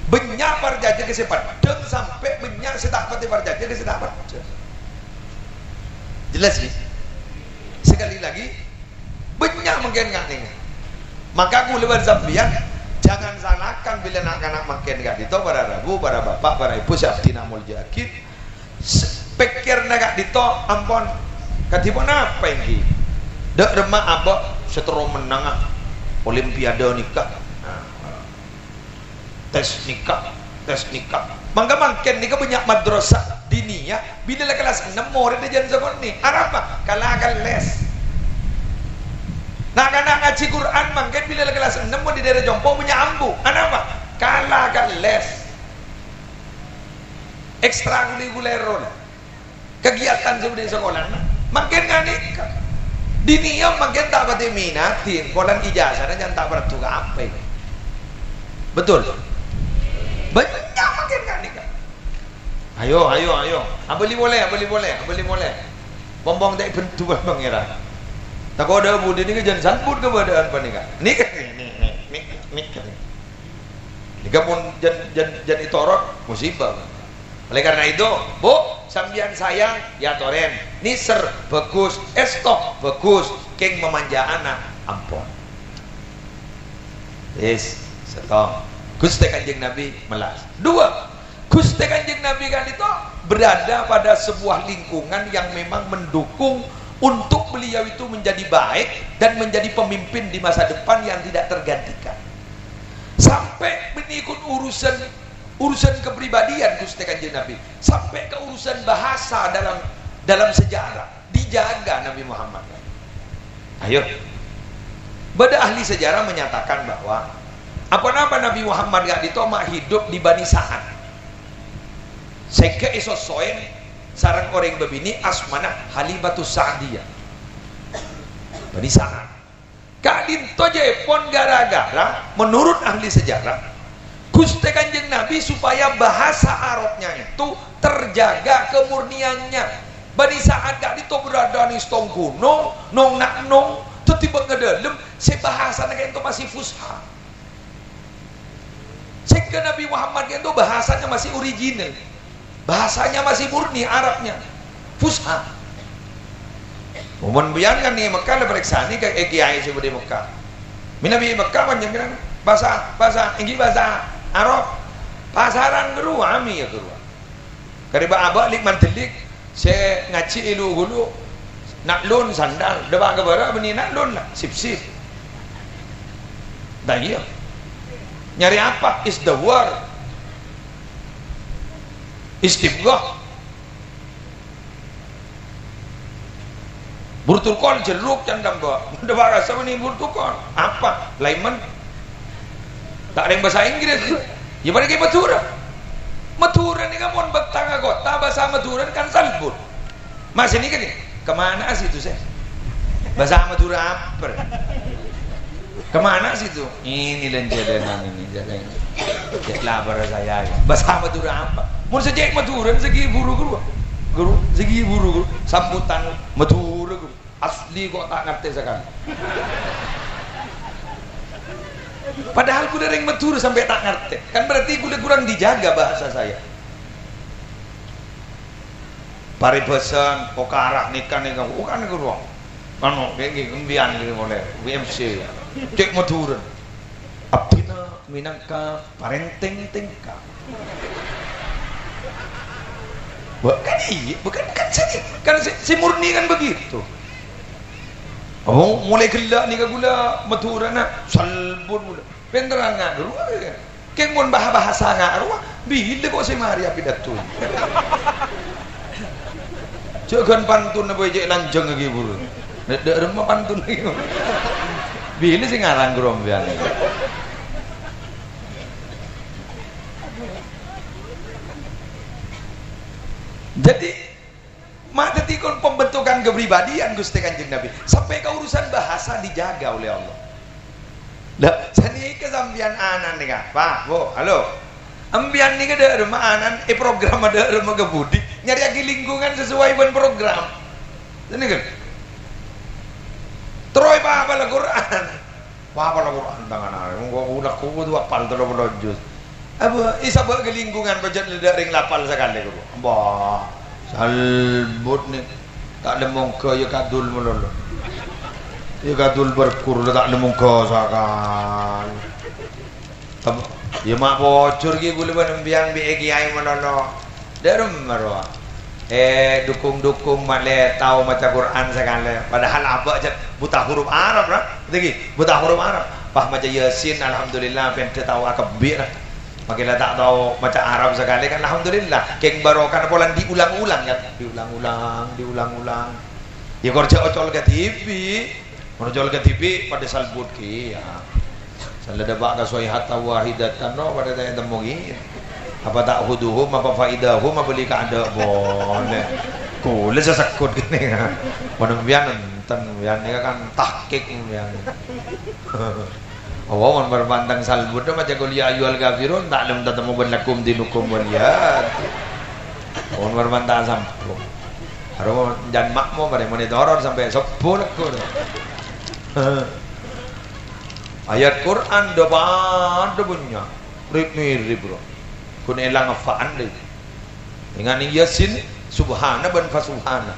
banyak parjaja ke sepat dan sampai banyak setapat parjaja ke setapat jelas nih sekali lagi banyak mungkin nggak nih maka aku lewat Zambia jangan salahkan bila anak-anak makin nggak dito para rabu para bapak para ibu siapti namul jakit pikir nggak dito ampun katipun apa ini dak remak abah setero menang olimpiade nikah tes nikah mangga makin nikah banyak madrasah di dini ya bila kelas 6 murid dia jangan ni apa kalahkan les nak ngaji Quran mangken bila kelas 6 mau di daerah jompo punya ambu apa kalahkan les ekstrakurikuler kegiatan seperti sekolah makin ngani dini yang makin tak pati minatin kolan ijazah jangan tak bertugas apa ini betul banyak makin ngani kan ayo boleh bombong tak bentuk bang era tak ada budi ni jangan sambut keberadaan panika ni kan ni jika pun jadi torot musibah. Oleh karena itu, Bu, sambian sayang ya toren, niser bagus, estok bagus, keng memanja anak, ampun. Yes, setong. Gusti Kanjeng Nabi melas. Dua, Gusti Kanjeng Nabi kan itu berada pada sebuah lingkungan yang memang mendukung untuk beliau itu menjadi baik dan menjadi pemimpin di masa depan yang tidak tergantikan. Sampai menikut urusan kepribadian Gusti Kanjeng Nabi sampai ke urusan bahasa dalam sejarah dijaga Nabi Muhammad. Ayo, beda ahli sejarah menyatakan bahwa apa-apa Nabi Muhammad gak ditoma hidup di Bani Sa'ad. Sehingga esosoen sarang orang begini asmana Halimatus Sa'diyah. Bani Sa'ad. Kak dinto Jepon gara-gara menurut ahli sejarah Gusti Kanjeng Nabi supaya bahasa Arabnya itu terjaga kemurniannya. Bani Sa'ad gak itu berada di stong kuno, nong nak nong, tiba ngedelem, si bahasanya itu masih fusha. Sehingga Nabi Muhammad itu bahasanya masih original, bahasanya masih murni Arabnya, fusha. Mohon bayangkan nih Mekah periksa nih kayak kiai seperti Mekah. Nabi Mekah panjang bahasa Inggris bahasa Arab pasaran geru ami ya geru kariba abak lik mantelik saya ngaji ilu hulu nak lun sandal deba kebara beni nak lun lah sip dah iya nyari apa is the word istifghah burtukon jeruk candam bawa deba rasa beni burtukon apa laiman tak ada yang bahasa Inggris ya pada kayak Madura ini kan mau bertangga kota bahasa Madura kan salbut mas ini kan kemana sih itu saya bahasa Madura apa kemana sih itu ini lenjadenan ini jalan lapar saya bahasa Madura apa mau sejak Madura segi buru segi buru sambutan Madura asli kok tak ngerti sekali padahal kuda ring metur sampai tak ngerti kan berarti kuda kurang dijaga bahasa saya paribasan pokarak nikah bukan ke ruang kan kayak gembian gitu boleh BMC cek meturan abdina minangka parenteng tengka bukan kan saya kan si murni kan begitu. Oh, mulai gelak ni gula maturana salbun mula. Penterangan dulu ya. Keng mon bahasa ngaruh. Bila kok saya mari api datu. Jangan pantun apa je lanjang lagi buru. Dak rumah pantun lagi. Bila sih ngarang gerombian. Jadi maka tikun pembentukan kepribadian Gusti Kanjeng Nabi sampai ke urusan bahasa dijaga oleh Allah. Lah, sani ke sambian anan nih Pak, Bu, halo. Ambian nih ada rumah anan, program ada rumah kebudi, nyari lagi lingkungan sesuai dengan program. Ini kan. Troy apa la Quran? Apa la Quran tangan ada. Gua udah kudu dua pal terus berlanjut. Apa isabak ke lingkungan bajet lidah ring lapal sekali gua. Mbah. Salbut nih tak ada mongko ya kadul melulu ya kadul berkur tak ada mongko sakal ya mak bocor gitu boleh benembiang bi kiai melulu darum marwa dukung male tahu maca Quran sekali padahal abak buta huruf Arab lah lagi buta huruf Arab pah maca Yasin alhamdulillah pente tahu akabir Makin tak tahu baca Arab sekali kan alhamdulillah. Keng barokah polan diulang-ulang ya, diulang-ulang. Ya kerja ocol ke TV, ocol ke TV pada salbut ki ya. Salada ba ka suai hatta wahidatan no pada tanya temugi. Apa tak huduhum apa faidahum apa beli ka ada boleh. Kule sesakut gini ya. Mana bian enten bian ini kan tahqiq bian. Oh, man berbandang salbut tu macam kuliah ayual kafirun tak lem tatamu berlakum dinukum waliyat. Oh, berbandang sampo. Harus jangan makmu pada monitor sampai sepuluh kur. Ayat Quran depan punya mirip bro. Kun elang afaan deh. Dengan Yasin subhana ban fasubhana.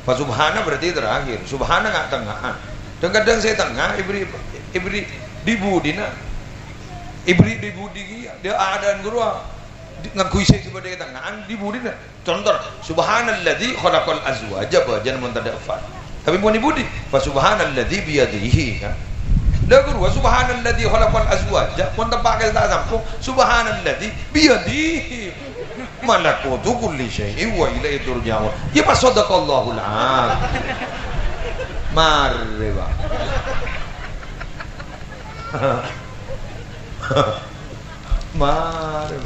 Fasubhana berarti terakhir. Subhana nggak tengahan. Dan kadang saya tengah ibri dibudina ibri dibudi dia adaan guru ngakui saya sebagai tangan dibudina contoh subhanalladzi khalaqal azwaja jangan muntadafat tapi mau dibudi fa subhanalladzi biyadihi kan la guru subhanalladzi khalaqal azwaja mun pakai tak sampo subhanalladzi biyadihi malakutu kulli syai'in wa ilaihi turja'un ya pas sadaqallahul azim marriba mari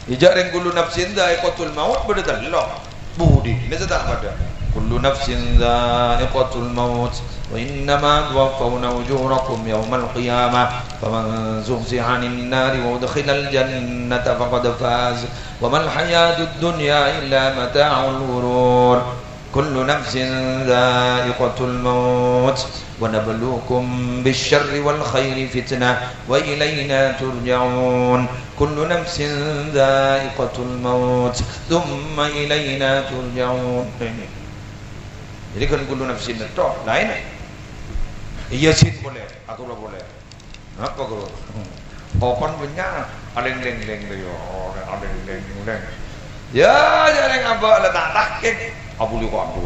ijak ring kullu nafsin dha'iqatul maut berdallah budi ini tak pada kullu nafsin dha'iqatul maut wa innama tuwaffawna ujurakum yawmal qiyamah faman zuhziha 'anil nari wa udkhilal jannata faqad faz wa mal hayatud dunya illa mata'ul ghurur kullu nafsin dha'iqatul maut ونبلوكم بالشر والخير فتنة وإلينا ترجعون كل نفس ذائقة الموت ثم إلينا ترجعون. Jadi kan kullu nafsin itu lain. Iya sih boleh, aku lah boleh. Apa guru? Opan punya, aleng-leng deh yo, aleng-leng. Ya jarang apa letak takik. Abu liu abu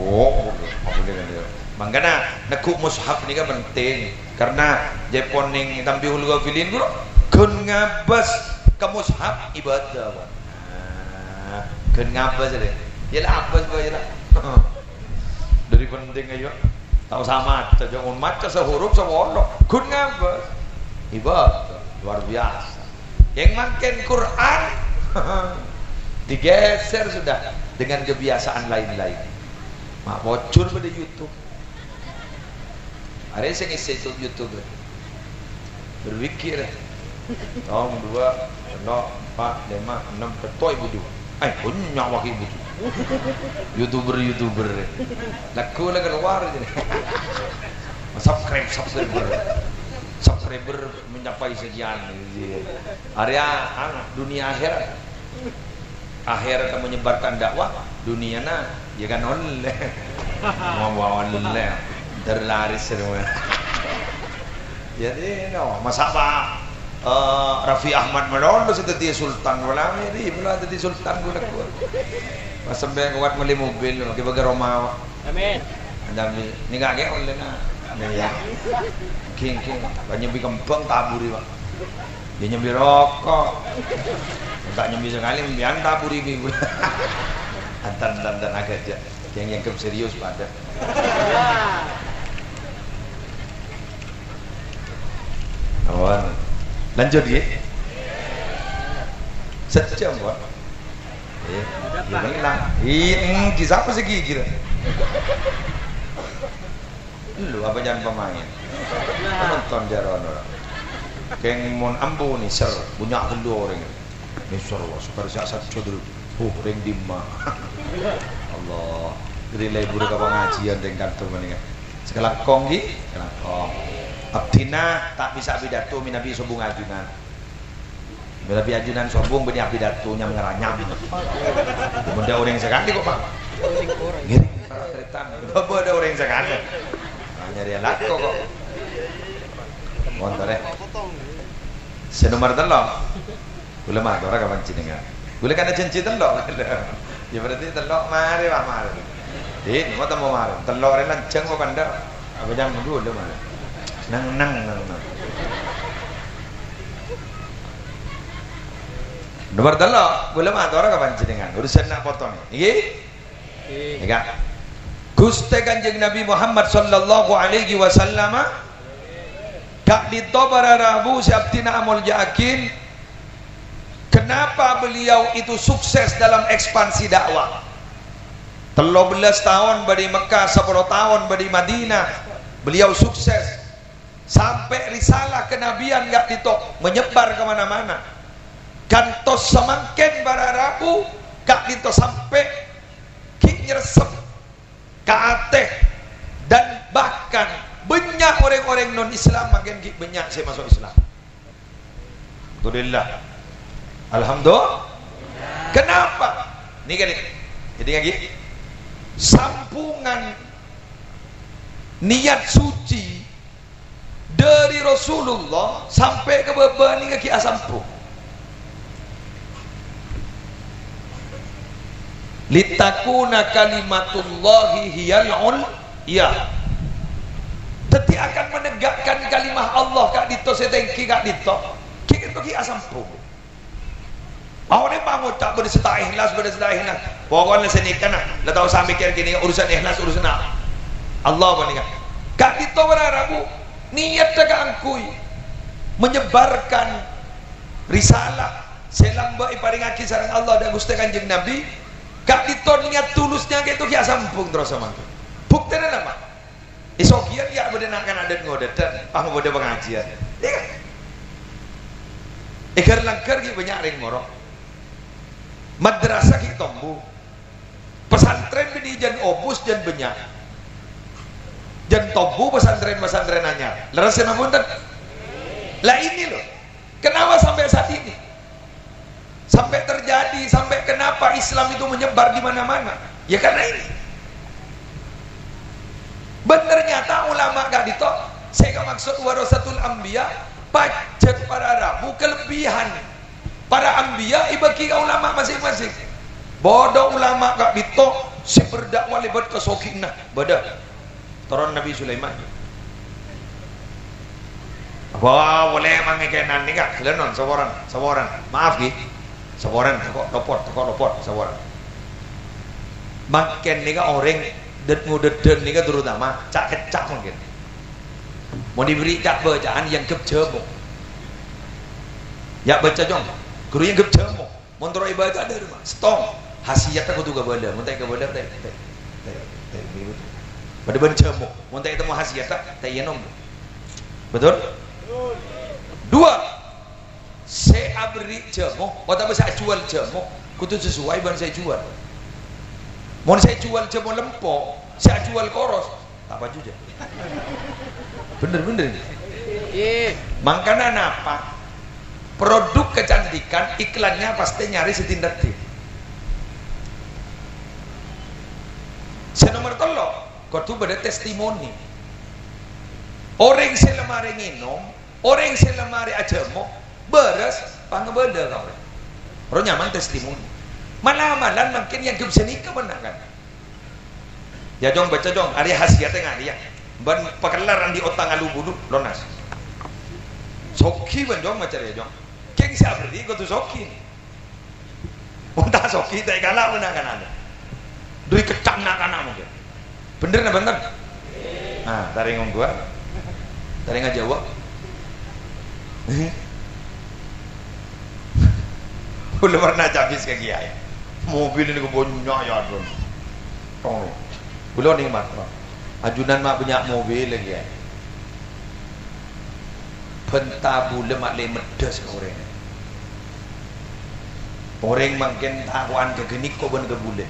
liu. Mangkana nekuk mushaf ni kan penting karena Jepon ning tampil gafilin bro kun ngabas ke mushaf ibadah kun ngabas deh ya lah abas boy lah dari penting ayo tahu sama jangan maca sehuruf sewolok kun ngabas ibadah luar biasa yang makin Quran digeser sudah dengan kebiasaan lain-lain mak bocor pada YouTube. Ada yang ngisi YouTube berpikir tahun 2, 4, 5, 6 ketoi budu punya wakil budu youtuber laku lah keluar je subscriber mencapai sekian area dunia akhirat menyebarkan dakwah dunia ya kan oleh mau oleh terlaris semua. Jadi masa pak Raffi Ahmad melon seperti sultan walami di belah tadi sultan gue nak buat. Pas sampai kuat beli mobil, pakai bagai Roma. Amin. Ada ni kakek oleh na. Ya. King banyak bi kembang taburi pak. Dia nyambi rokok. Tak nyambi sekali biang taburi bi. Antan agak aja. Yang serius pada. Awan, lanjut ya. Sejam buat. Gimana? Kisah apa sih kira? Lu apa jangan pemain? Penonton jaron orang. Keng mon ambu nih ser, punya kedua orang. Nih ser, super siasat codul. Ring dimma. Allah. Jadi lebur ke pengajian dengan kantor mendingan. Sekarang konggi, sekarang kong. Abdina tak bisa pidato minabi sombong ajunan. Minabi ajunan sombong beni pidato nyam ngeranyam. Benda orang sekali kok Pak. Gini tretan. Apa ada orang sekali. Nyari alat kok. Montore. Senomor telok. Gula mah ora kapan jenengan. Gula kan janji telok. Ya berarti telok mari Pak mari. Di mau temu mari. Telok re lanceng kok kandha. Apa jam dulu mah. Nang. Nomor telok, boleh mah orang kapan jenengan urusan nak foto nih. Iki? Iya. Gusti Kanjeng Nabi Muhammad sallallahu alaihi wasallam kak dito para rabu siaptina amul yakin kenapa beliau itu sukses dalam ekspansi dakwah. 13 tahun badi Mekah, 10 tahun badi Madinah, beliau sukses sampai risalah kenabian gak dito menyebar kemana-mana. Kantos semakin para rabu kak dito sampai ki nyeresep ke Aceh dan bahkan banyak orang-orang non Islam makin banyak saya masuk Islam. Alhamdulillah. Alhamdulillah. Kenapa? Ini kan jadi lagi sampungan niat suci dari Rasulullah sampai ke bawah ni kaki asampung. Litakuna kalimatullahi hiyal ulya. Teti akan menegakkan kalimah Allah kak dito setengki kak dito. Ki itu ki asampung. Awak ni bangun tak berserta ikhlas. Pokoknya senikah nak. Lah tahu sampai kira-kira urusan ikhlas urusan apa? Allah menikah. Kak dito berarabu niat tak angkui menyebarkan risalah selamba iparingaki sareng Allah dan Gusti Kanjeng Nabi. Kak dito niat tulusnya gitu kia sampung terus sama. Bukti apa? Isogian ya bedenakan adat ngodetan, ah bode pengajian. Ya kan? Egar langkar ki banyak ring morok. Madrasah ki tombu. Pesantren bini jan opus jan banyak. Jan tombu pesantren anyar. Leres ya namun lah ini loh. Kenapa sampai saat ini? Sampai terjadi, sampai kenapa Islam itu menyebar di mana-mana? Ya karena ini. Ternyata ulama gak ditok. Saya gak maksud warasatul anbiya, pacet para rabu kelebihan para anbiya ibaki ka ulama masing-masing. Bodoh ulama gak ditok si berdakwah lebat ke sokinah. Bodoh. Turun Nabi Sulaiman. Wah, boleh mangikenan nih kak. Lenon, sawaran. Maaf ki. Sawaran, kok lopot, sawaran. Makin nih kak orang ngudeden nih kak terutama cak kecak mungkin. Mau diberi cak bacaan yang kebjemuk. Ya baca jong. Guru yang kebjemuk. Montro ibadah ada rumah. Stong. Hasiatnya kudu gak benda. Muntai ke benda teh. Pada ban jemuk. Muntai temu hasiatnya teh yenom. Betul? Dua. Saya beri jemuk. Waktu saya jual jemuk. Kudu sesuai ban saya jual. Mau saya jual jemuk lempok, saya jual koros, apa juga? Bener ini. Makanya apa? Produk kecantikan iklannya pasti nyari setindak tim. Senomor telo, kau tuh pada testimoni. Orang selemari nginom, orang selemari ajemok, beres, pangebeda kau. Orang nyaman testimoni. Malah-malah mungkin yang bisa nikah benar kan? Ya jong baca jong, Arya hasiatnya nggak dia. Ban pekelaran di otak ngalu budu lonas. Soki ban jong baca ya jong. Keng siapa beri kau tu soki. Untah soki tak kalah benar kan ada. Dui kecam nak anak mungkin. Bener nah bener. Nah, tarik ngomong gua, tarik ngajawab. Udah pernah habis ke kiai. Mobil ini banyak ya don. Tong. Belum nikmat. Ajunan mak banyak mobil lagi ya. Pentabu lemak le medes orang. Orang makin takuan ke genik kok ben ke bule.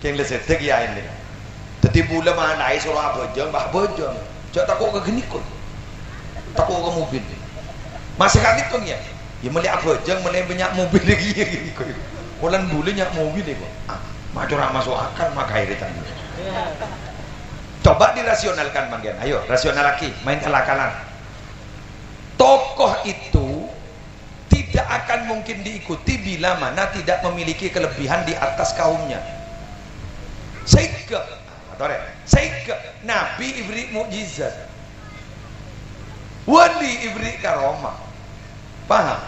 Keng le setek ya ini. Teti bule mana ai solo bojong, bah bojong. Cak takut ke genik kok. Takut ke mobil. Masih kali tuh ya. Ya melihat bojong, melihat banyak mobil lagi ya gini kok. Kolan bule nyak mobil kok. Ah, macam orang masuk akal maka iritan. Coba dirasionalkan manggen. Ayo, rasional lagi, main akal-akalan. Tokoh itu tidak akan mungkin diikuti bila mana tidak memiliki kelebihan di atas kaumnya. Sehingga, Nabi ibri mukjizat. Wali ibri karomah. Paham?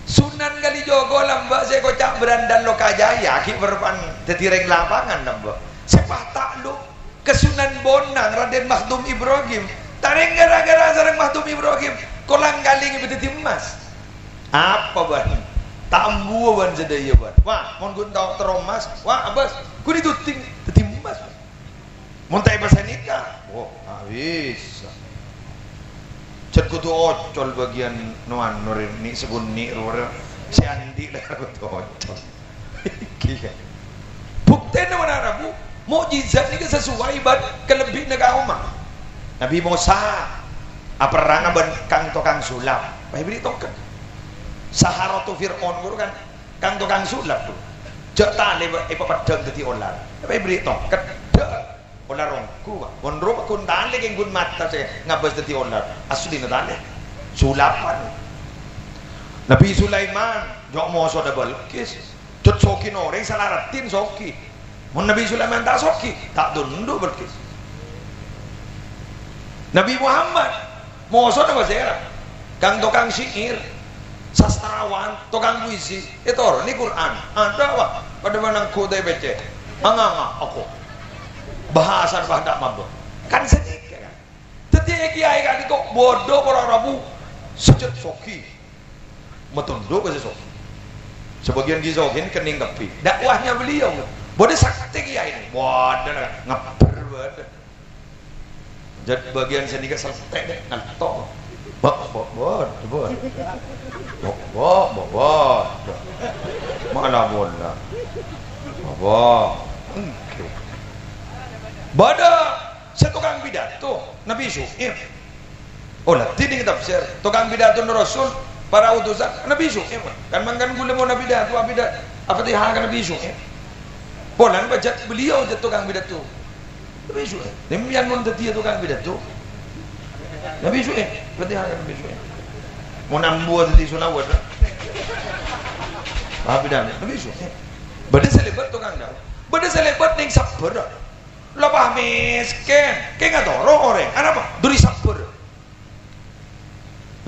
Sunan Kalijogo lambak saya kocak berandan Lokajaya ki berpan tetireng lapangan lambak sepah takluk ke Sunan Bonang Raden Makhdum Ibrahim tareng gara-gara sareng Makhdum Ibrahim kolang galing beteti emas apa ban tambu ban sedaya ban wah mon gun tau teromas wah abas ku dituting teti emas mon tay bahasa nikah oh habis cet kudu ocol bagian nuan nurin ni sebun ni rura si andi lah kudu ocol gila bukti mana Rabu mukjizat ni sesuai ban kelebih negara umah Nabi Musa perang ban kang tukang sulap bae beri token Saharatu Fir'aun guru kan kang tukang sulap tu jek tali ipa pedang dadi olar bae beri token olar rongku mon ro kun tali keng gun mata saya ngabas dadi olar asli na tali sulapan Nabi Sulaiman jok moso da Balkis jot soki noreng salaratin soki mon Nabi Sulaiman tak soki tak dundu Balkis Nabi Muhammad moso da basera kang tukang syair sastrawan tukang puisi itu orang ini Quran ada apa pada mana kudai baca anganga aku bahasan bahasa mabuk kan sedikit kan tetapi kiai kan itu bodoh para Rabu sejat soki metunduk ke soki sebagian gizokin kening kepi dakwahnya beliau bodoh sakti kiai ini bodoh ngaper bodoh jadi bagian sini ke selesai deh ngantok mana bola oke Bada setukang pidato Nabi Syuaib. Oh lah, ini kita tafsir tukang pidato Rasul para utusan Nabi Syuaib. Kan mangkan gula mau Nabi pidato Al-Fatihah kan Nabi Syuaib. Polan baca beliau je tukang pidato. Nabi Syuaib. Demikian mun tadi tukang pidato. Nabi Syuaib, Fatihah kan Nabi Syuaib. Mau nambu tadi sulawat. Pidato Nabi Syuaib. Bada selebat tukang dah. Bada selebat ning sabar. Lebah miskin kayak nggak dorong orang apa duri sabar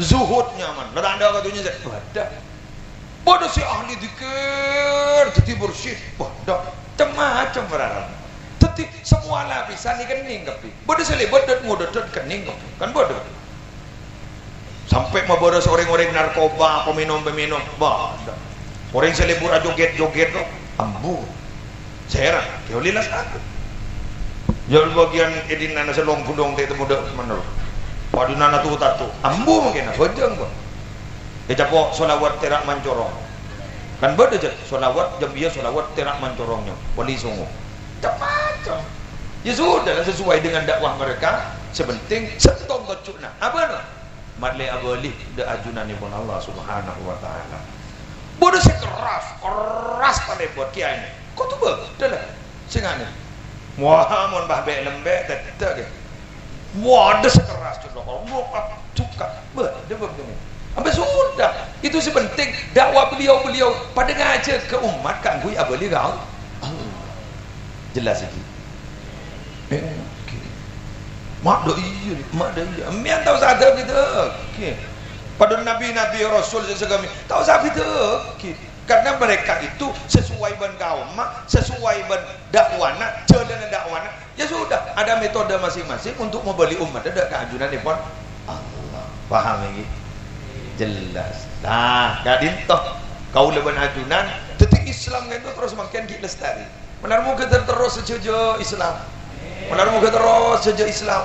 zuhud nyaman lah anda katanya ada bodoh si ahli dikir jadi bersih bodoh macam-macam berarti tapi semua lapisan ini kening tapi bodoh selibat dan mudah dan kening kan bodoh sampai mau bodoh orang-orang narkoba peminum bodoh orang selebur joget-joget ambu saya heran teolilas aku jual bagian edin nana selong gudong teh muda mana padu nana tu tatu ambu mungkin sojeng kok dia capok solawat terak mancorong kan beda je solawat jam dia solawat terak mancorongnya wali songo macam ya sudah sesuai dengan dakwah mereka sebenting setong kecuna apa no madle abali de ajunan pun Allah Subhanahu wa taala bodoh keras pada buat kiai kok tu betul lah singane wah mon bah be lembek tetek waduh sekeras juga kalau cuka dia begini sampai sudah itu sepenting dakwah beliau pada ngajar ke umat kan gue abali kau jelas lagi mak do iya mian tahu sadar gitu pada nabi rasul segala tahu sadar gitu karena mereka itu sesuai dengan kaum sesuai dengan dakwana jalan dakwana ya sudah ada metode masing-masing untuk membeli umat ada keajunan di pon Allah paham lagi jelas nah gadin toh kau leban ajunan detik Islam itu terus makin lestari menarmu kita terus sejojo Islam menarmu kita terus sejojo Islam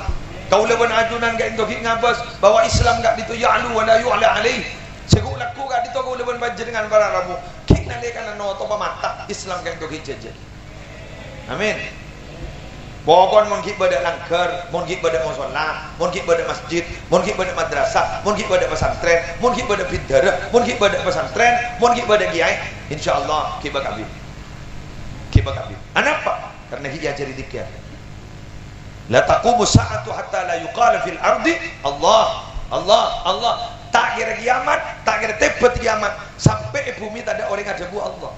kau leban ajunan gak itu ngabas bahwa Islam gak itu ya'lu wa la yu'la alaih segulaku gak itu kau leban baca dengan para rabu kita lihat no topa mata Islam kan kau hijau amin pokoknya mon kita pada langgar mon kita pada musola mon kita pada masjid mon kita pada madrasah mon kita pada pesantren mon kita pada bidara mon kita pada pesantren mon kita pada kiai insyaallah kita kabin kenapa karena hijau jadi dikir la taqumu sa'atu hatta la yuqala fil ardi Allah tak kira kiamat, tak kira tebet kiamat sampai bumi tak ada orang ada bu Allah.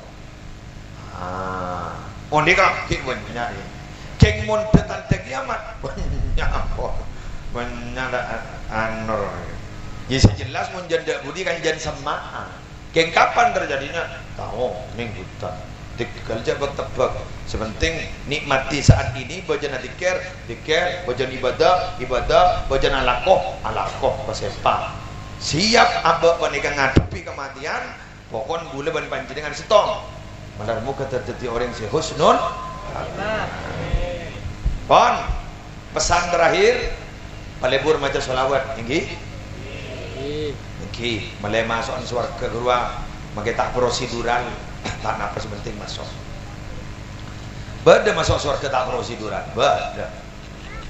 Ondi kan kita banyak ni. Keng mon detan kiamat banyak apa? Banyak anor. Ya sejelas mun janda budi kan jan semaan. Keng kapan terjadinya? Tahu ning hutan. Tinggal jabak tebak. Sepenting nikmati saat ini, bojana dikir, bojana ibadah, bojana alakoh pasepa. Siap abak panika ngadepi kematian, pokon gula ban panjenengan setong. Malarmu kata dadi orang si husnul. Pon pesan terakhir palebur maca selawat nggih. Nggih, mulai masuk surga gurua make tak prosedural, tak napa sepenting masuk. Bada masuk surga tak prosedural, bada.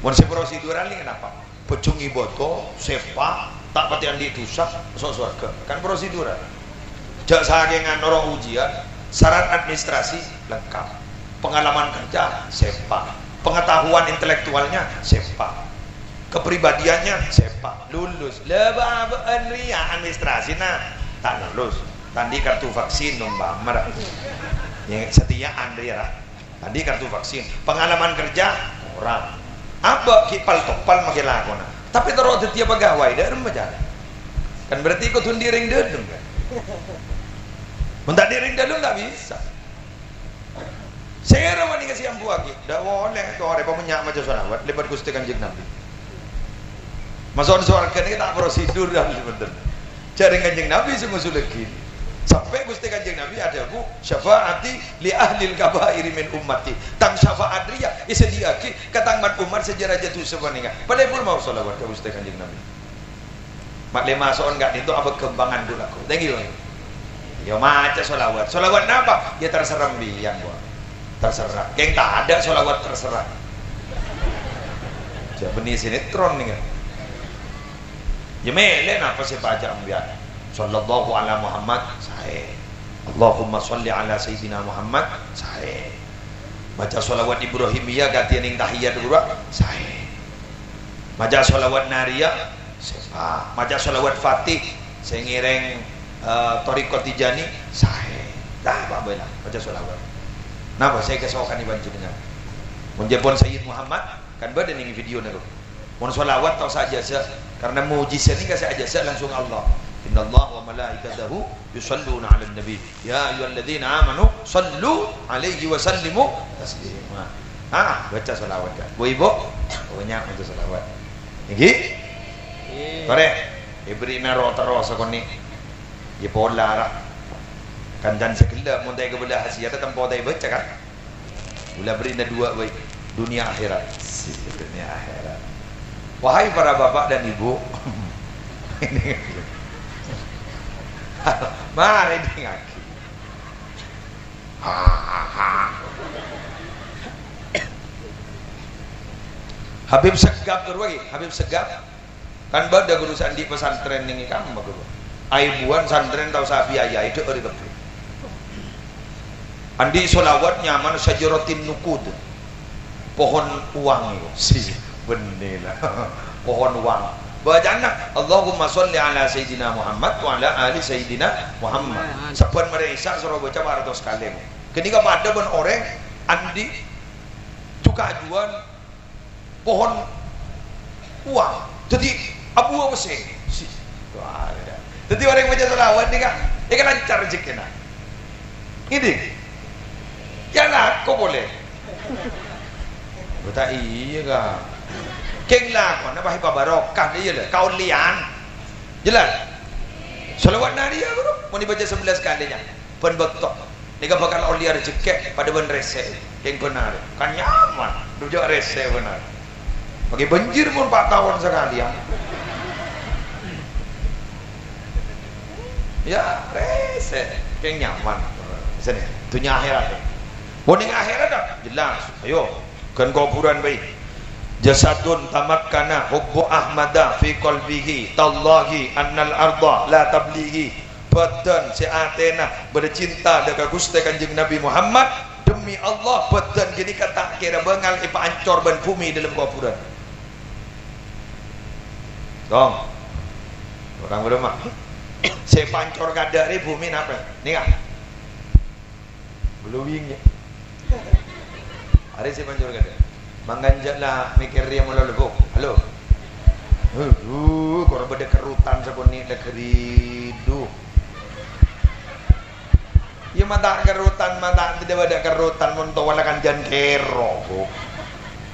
Mun si prosedural ini kenapa? Pecungi boto, sepa, tak patian di tusak masuk surga. Kan prosedural. Jak sagengan orang ujian, syarat administrasi lengkap. Pengalaman kerja sepa, pengetahuan intelektualnya sepa. Kepribadiannya sepa, lulus. Lebaan ria administrasi nah tak lulus. Tadi kartu vaksin nomor yang setia Andrea. Tadi kartu vaksin, pengalaman kerja orang. Apa kipal topal makin lakona. Tapi terus tiap pegawai dah remaja. Kan berarti ikut hundiring dedung kan. Mentak diring dedung tak bisa. Saya ramai kasih ampu lagi. Dah boleh tu orang pemenyak macam solawat lebat Gusti Kanjeng Nabi. Masuk surga ini tak prosedur dah sebentar. Cari Kanjeng Nabi semua sulekin. Sampai Gusti Kanjeng Nabi ada bu syafaati li ahlil kabairi min ummati. Tang syafaat dia isediaki katang mat umat sejarah jatuh sebenarnya. Padahal pun mau selawat ke Gusti Kanjeng Nabi. Mak lima soal enggak itu apa kembangan dulu aku. Thank you. Ya maca selawat. Selawat apa? Ya terserah biang gua. Terserah. Yang tak ada selawat terserah. Jadi benih sinetron nih kan. Ya mele napa sih baca ambiar. Sallallahu ala Muhammad sahih. Allahumma sholli ala sayyidina Muhammad sahih. Baca sholawat Ibrahimiyah ganti ning tahiyat dulu sahih. Baca sholawat Nariyah sahih. Baca sholawat Fatih saya ngireng Thariqat Tijani sahih. Dah apa bela baca sholawat. Napa saya kesokan dibantu dengan menjepon Sayyid Muhammad kan beda ning video nalo. Mun sholawat tau saja karena mujizat ini kasih aja langsung Allah. Inna Allah wa malaikatahu yusalluna ala nabi ya ayyuhalladzina amanu sallu alaihi wa sallimu taslima. Baca selawat kan bu ibu banyak baca selawat ini kore ibri naro terus sakoni ya pola lah kan dan sekila montai ke belah hasiat tempo tai baca kan gula beri dua baik dunia akhirat dunia akhirat. Wahai para bapak dan ibu ini mari dengaki. Habib Segap terus lagi, Habib Segap kan bada guru sandi pesantren ini kan bagus. Aibuan santren tahu sapi ayah itu ori betul. Andi solawat nyaman sajaratin nukud. Pohon uang itu sih bener pohon uang. Bacana Allahumma sholli ala sayyidina Muhammad wa ala ali sayyidina Muhammad. Saban mereka suruh baca 200 kali. Ketika pada ben orang andi juga ajuan pohon uang. Jadi abu apa sih? Jadi orang baca selawat ni kan, ikan lancar rezekinya. Ini, ya lah, kau boleh. Betul iya kan. Keng lah kau nak bahasa barokah dia lah. Kau lian, jelas. Selawat nari aku tu, mau dibaca 11 kalinya. Pen betok. Nika bakal olia rezeki pada ben rese. Yang benar, kan nyaman. Dujak rese benar. Bagi banjir pun 4 tahun sekali ya. Ya rese, keng nyaman. Sini, dunia akhirat. Boning akhirat dah, jelas. Ayo, kan kuburan baik. Jasadun tamakkana hubbu ahmada fi qalbihi tallahi annal arda la tablighi. Badan si Athena bercinta dengan Gusti Kanjeng Nabi Muhammad, demi Allah badan gini kata kira bengal ipa ancor ban bumi dalam kuburan. Dong. Orang beremah. Saya pancor kadari bumi apa? Nih kan? Glowingnya. Hari saya pancor kadari. Mangganjak lah mikir dia mula lebok. Halo. Kalau beda kerutan sebuni negeri du. Ya mata kerutan, mata tidak ada kerutan untuk walakan jan kero.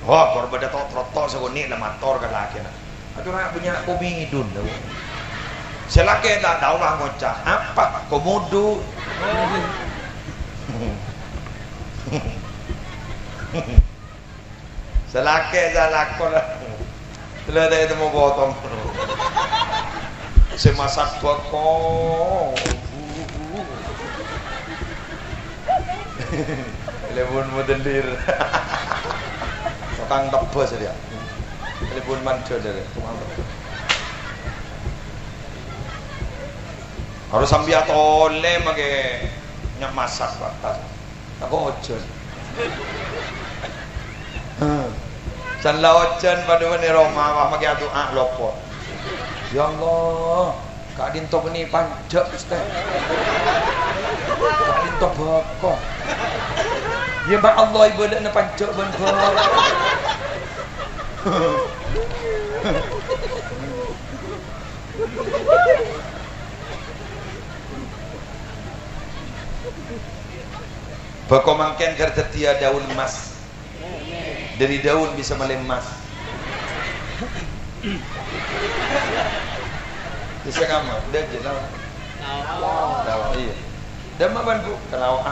Oh, kalau beda tot sebuni lah motor kan laki nak. Aduh nak punya kopi dun. Selaki tak tahu lah ngocah apa komodo. Selaki salakol. Telah itu mau potong. Semasak bakong. Telepon modelir. Tukang tebas dia. Telepon manjur dia. Harus sambil tole make nyak masak batas. Aku ojon. San laojan pada mana Roma wah make doa lopo. Ya Allah, kadin to ni panjak teh. Kadin to bako. Ya ba Allah ibadah na panjak ban bak. Bako mangken kertetia daun emas. Dari daun bisa melemas. Bisa kamu, dah je lah. Lawa, iya. Dah maban bu, kalau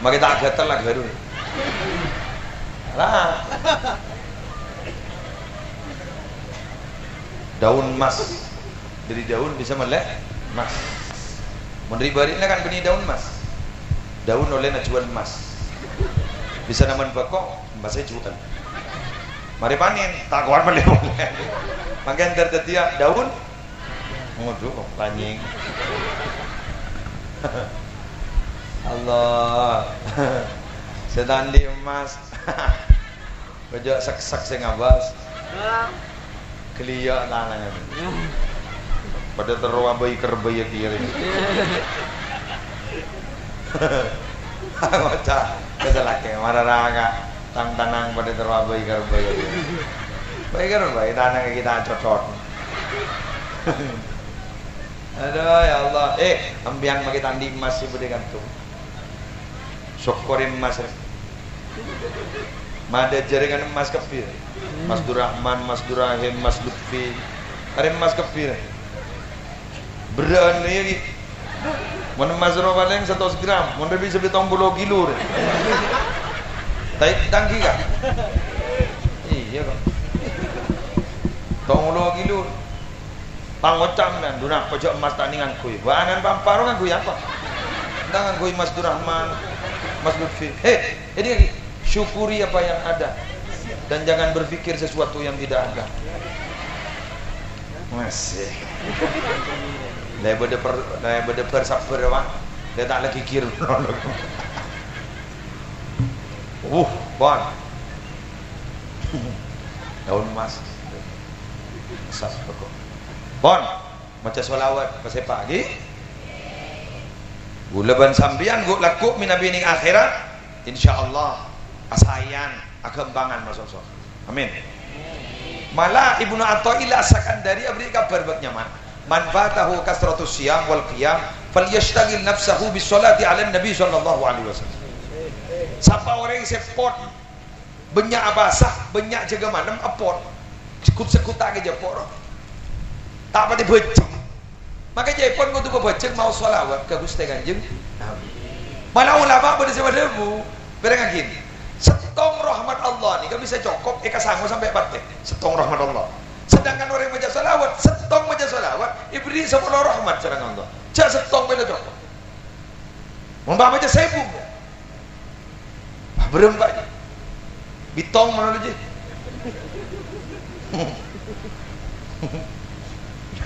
Maka tak gatal lah garu. Lah. Daun emas. Dari daun bisa melemas. Menteri baliknya kan benih daun emas. Daun oleh najuan emas. Bisa naman bakok, bahasa jual. Mari panen, tak kuat boleh. Makin terdetia daun, ngudu lanying. Allah, sedang di emas. Baju sak sing abas. Kelia lanang. Pada teruah bayi kerbaya kiri. Macam keselake mararaga tang-tanang pada teruah bayi kerbaya. Bayi kerbaya tanang kita cocok. Aduh ya Allah, ambian maki tandi emas sih berikan tuh. Syukurin emas. Mada jaringan emas kepir. Mas Durrahman, Mas Durrahim, Mas Lutfi. Ada emas kepir. Berani lagi. Mana emas paling 100 gram, mana bisa betong 10 kilo. Taik tangki kan? Iya kan. Tong 10 kilo. Pangocam dan dunak pojok emas tandingan kuy. Bahanan pamparo kan kuy apa? Tangan kuy Mas Durrahman, Mas Lutfi. Ini lagi. Syukuri apa yang ada dan jangan berpikir sesuatu yang tidak ada. Masih. Daripada bersabar bang, dia tak lagi kira. Bon. Daun emas. Sas pokok. Bon, macam solawat pasal pagi. Gulaban sambian guk lakuk minabining akhirat. Insyaallah asayan agembangan masuk. Amin. Malah Ibnu Athaillah Sakandari beri kabar bak nyaman. Man fatahu kasratus siyam wal qiyam falyashtagil nafsahu bis salati ala nabi sallallahu alaihi wasallam. Siapa orang yang sepot banyak abasah, banyak jaga malam apot. Sekut-sekut tak aja por. Tak pati beceng. Maka jepon ko tu beceng mau selawat ke Gusti Kanjeng Nabi. Malah ulama pada zaman dulu berang gini. Setong rahmat Allah ni kan bisa cokok eka sanggup sampai batik. Setong rahmat Allah. Sedangkan orang baca salawat, setong baca salawat, ibri sepuluh rahmat sedangkan Allah. Cak setong bela cokok. Membah baca sebu. Berempat. Bitong mana je.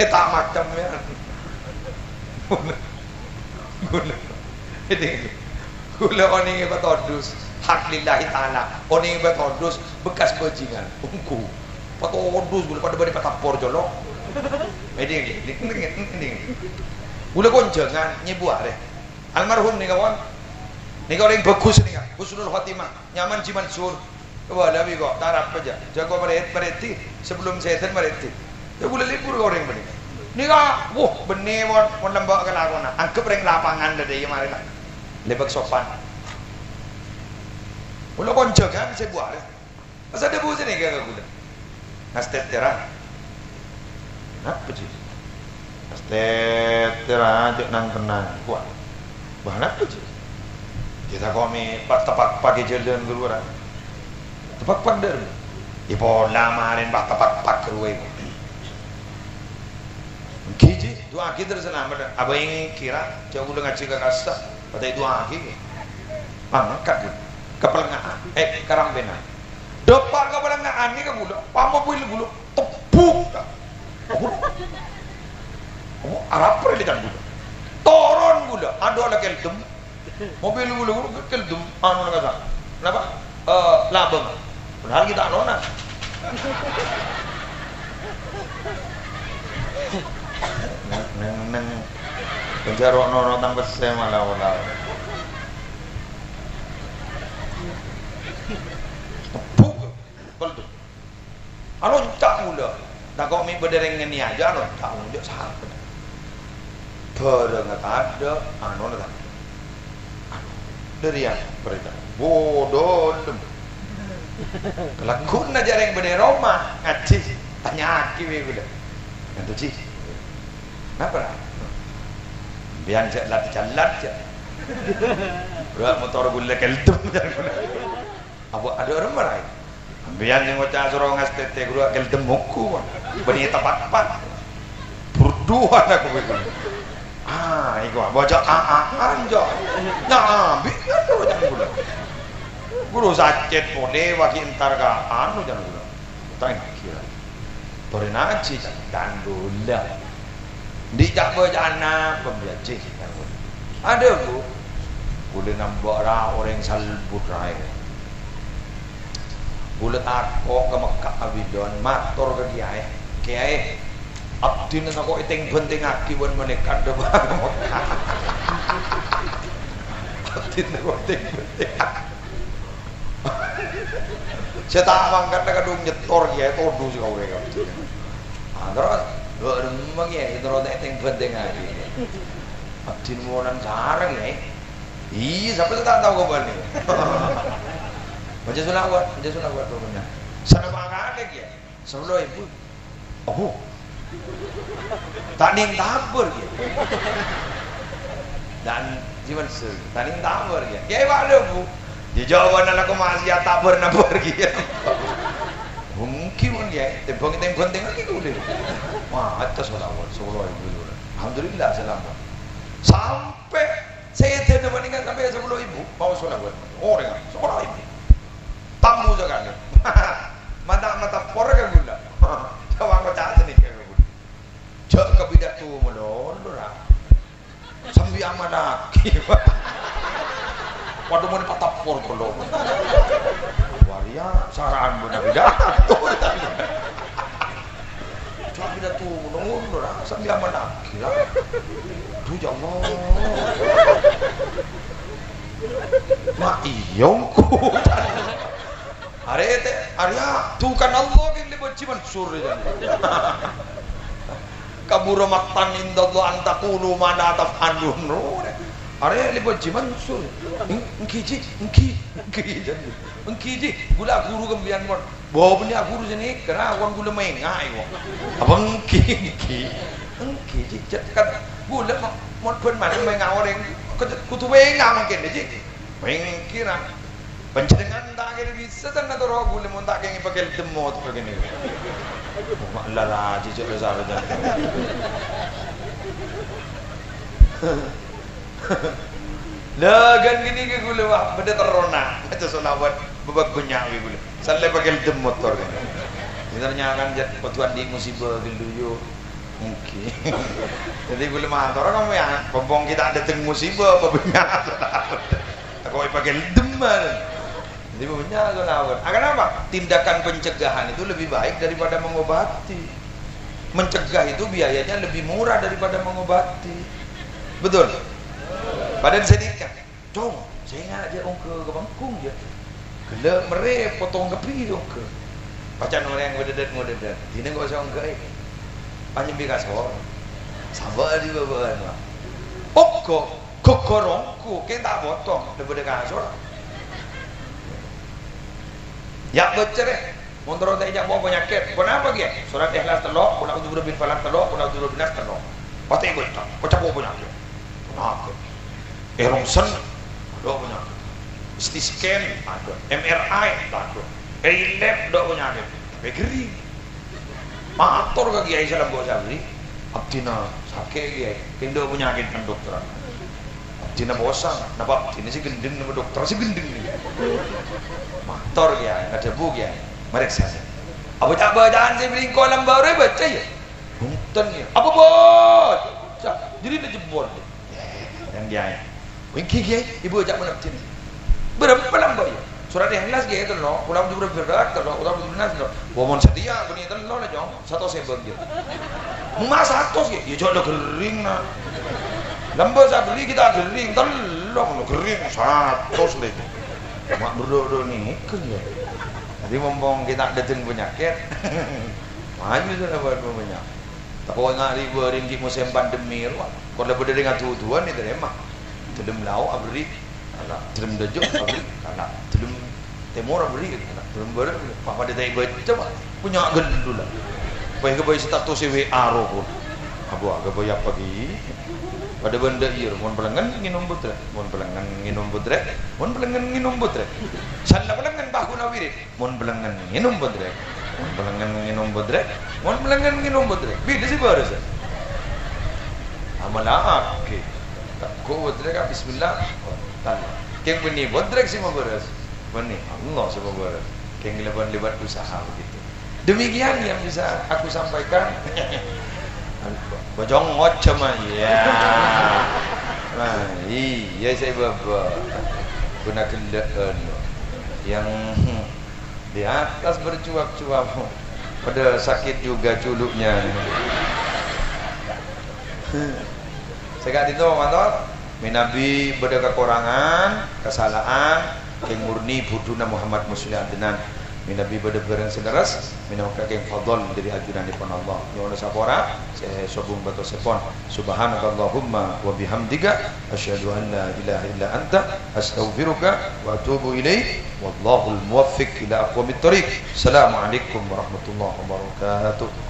Tak macam ya. Gula orang yang bertodus hak lillahi ta'ala. Orang yang bertodus bekas bajingan. Ungku. Patodus gula pada bari patapor jolok. Ini. Gula konjangan nyebuah deh. Almarhum nih kawan. Nih orang yang bagus nih kan. Husnul Khatimah. Nyaman ciman sur. Wah, tapi kok tarap aja. Jago mereti sebelum setan mereti. Ya boleh libur orang benih. Ni kah, wah benih mon lembak ke lakona. Angkep ring lapangan dah dia mari lah. Lebak sopan. Ulo konco kan saya buat. Masa ada buat ni kagak gula. Nastet terang. Apa sih? Nastet terang cek nang tenang. Kuat. Bahan apa sih? Kita kami tepak pagi jalan keluar. Tepak pandar. Ipo lamarin bak tepak keluar. Kiji dua kita selamat. Apa yang kira jauh dengan cika kasta. Pada dua kiki. Angkat kepelengaan. Karambena. Depan kepelengaan ni kebudak. Pamobil gulu tepuk. Oh, Arab perlikan gula. Toron gula. Ada lagi keldem. Mobil gula keldem. Anu nak kata. Kenapa? Labeng. Padahal kita nona. Neng penjarok nono tang pese malah malah. Tepuk. Keldem. Anu tak gula. Tak kau mi berdereng ni aja anu tak unjuk sahabat. Berengat ada anu nak. Dari yang berita. Bodoh. Kelakun aja yang berdiri Roma ngaji tanya aki begitu. Itu sih. Kenapa? Biar jalan je. Berat motor gula keldum jalan. Apa ada orang marai? Biar yang macam sorong tete gula keldum muku. Bani tapak-tapak. Berdua aku begitu. Iku baca anjo. Nah, biar tu jangan gula. Guru sakit boleh bagi entar ka anu jangan gula. Tak kira. Bernaji dan gula. Di tak berjana pembiaji. Ada bu. Boleh nampak orang salbut rai. Boleh takok ke Mekah Abidon, matur ke Kiai. Abdi nak kau iteng penting akibat menekat depan Mekah. Abdi nak kau iteng penting. Saya tak mangkat nak kadung nyetor Kiai todu sih kau reka. Terus beremang ya, terus iteng penting lagi. Abdi mau nang sarang ya. Iya, siapa tu tak tahu kau balik. Baca sunawat pokoknya. Sana bangga lagi ya. Sebelum ibu. Oh. Tak ning tabur dia. Dan jiwan ser. Tak ning tabur dia. Kiai wale bu. Di jawaban aku masih tak pernah pergi. Mungkin dia tembang lagi dulu. Wah, atas selawat Solo ibu. Alhamdulillah selamat. Sampai saya tidak meninggal sampai 10 ibu mau selawat. Orang sekolah ibu. Tamu sekali. Mata porek kan gula. Jawab kau cakap ni kan gula. Cak kebidak tu melon, lora. Sambil amanah. Waduh mau patah por kalau. Waria saran benar bidak tu. Cak kebidak tu melon, lora. Sambil amanah. Kira. Tu jangan. Mak iyongku. Arya, tu kan Allah yang lebih ciman suri dan. Kabur maktan indallah antakulu mana taf'alun. Arya lebih ciman suri. Engki gula guru kembian mon. Bawa punya guru sini kerana orang gula main ngai wong. Abang engki. Kan gula mon pun mana main ngawar yang kutu wenga mungkin je. Main kira. Pencedengan tak kira bisa kan atau roh gula mun tak kira pakai demo tu begini. Maklah lah cicak besar dah. Lagan gini ke gula wah benda terona. Itu solawat bebak bunyak gula. Sampai pakai demo motor kan. Misalnya kan jat petuan di musibah gilduyo mungkin. Jadi gula mantor kamu ya pembong kita ada teng musibah bunyak. Kau pakai demam. Jadi punya solawat. Kenapa? Tindakan pencegahan itu lebih baik daripada mengobati. Mencegah itu biayanya lebih murah daripada mengobati. Betul? Badan sedikit. Cung, saya ngajak ke Bangkung je. gelak mere potong kepi dong ke pacan orang ngodedet dina kok song ke panjang bikas ho sabar di bawah mah pokok kokorongku kita tak potong daripada kasur ya bercerai montoro tak ijak bawa penyakit kenapa dia surat ikhlas telok kula udzur bil falaq telok kula udzur bin nas telok pati ikut kocak bawa penyakit kenapa erongsen ada penyakit CT scan ada MRI ada lab ada penyakit begeri matur ke kiai salam bawa sabri abdina sakit kiai kendo penyakit kan dokter abdina bosan napa abdina si gendeng nama dokter si gendeng ni matur kiai ada bu kiai mereka saja apa tak bacaan saya beli kolam baru baca ya punten ya apa bot jadi dia jebol yang kiai wingki kiai ibu ajak mana sini berapa lama ya surat ikhlas kiai itu loh ulang juga berat loh ulang juga benar loh bomon setia bunyi itu loh lah jong satu sebel dia emas satu sih ya jual kering nah lambat saya beli kita kering telong kering satu sih mak berdua nih kerja jadi mumpung kita datang penyakit maju sudah banyak tak kau ngari beringgit musim pandemi kalau lebih dengan tujuan itu emang telem lau abri anak telem dajuk abri anak telem temor abri anak telem ber apa dia tak baca punya gendul lah baik ke baik status WA roh abu agak banyak pagi pada benda iya mon pelengan nginum putra mon pelengan nginum putra mon pelengan nginum putra sanda pelengan bahu nawirit mon pelengan nginum putra mon pelengan nginum putra mon pelengan nginum putra bila sih baru sah amalah okay tak ko putra ka bismillah tan keng beni putra sih mau beres beni Allah semua beres keng lebat usaha begitu demikian yang bisa aku sampaikan bojong ngocem ya nah iya saya bapak guna kendaraan yang di atas bercuap-cuap pada sakit juga culuknya saya kata itu mantor minabi pada kekurangan kesalahan yang murni buduna Muhammad Muslim Adnan minabi pada barang sederas minamka yang fadl dari ajudan di pon Allah ya sapora saya sobung batu sepon subhanakallahumma wa bihamdika asyhadu an la ilaha illa anta astaghfiruka wa atubu ilaik wallahul muwaffiq ila aqwamit thoriq assalamualaikum warahmatullahi wabarakatuh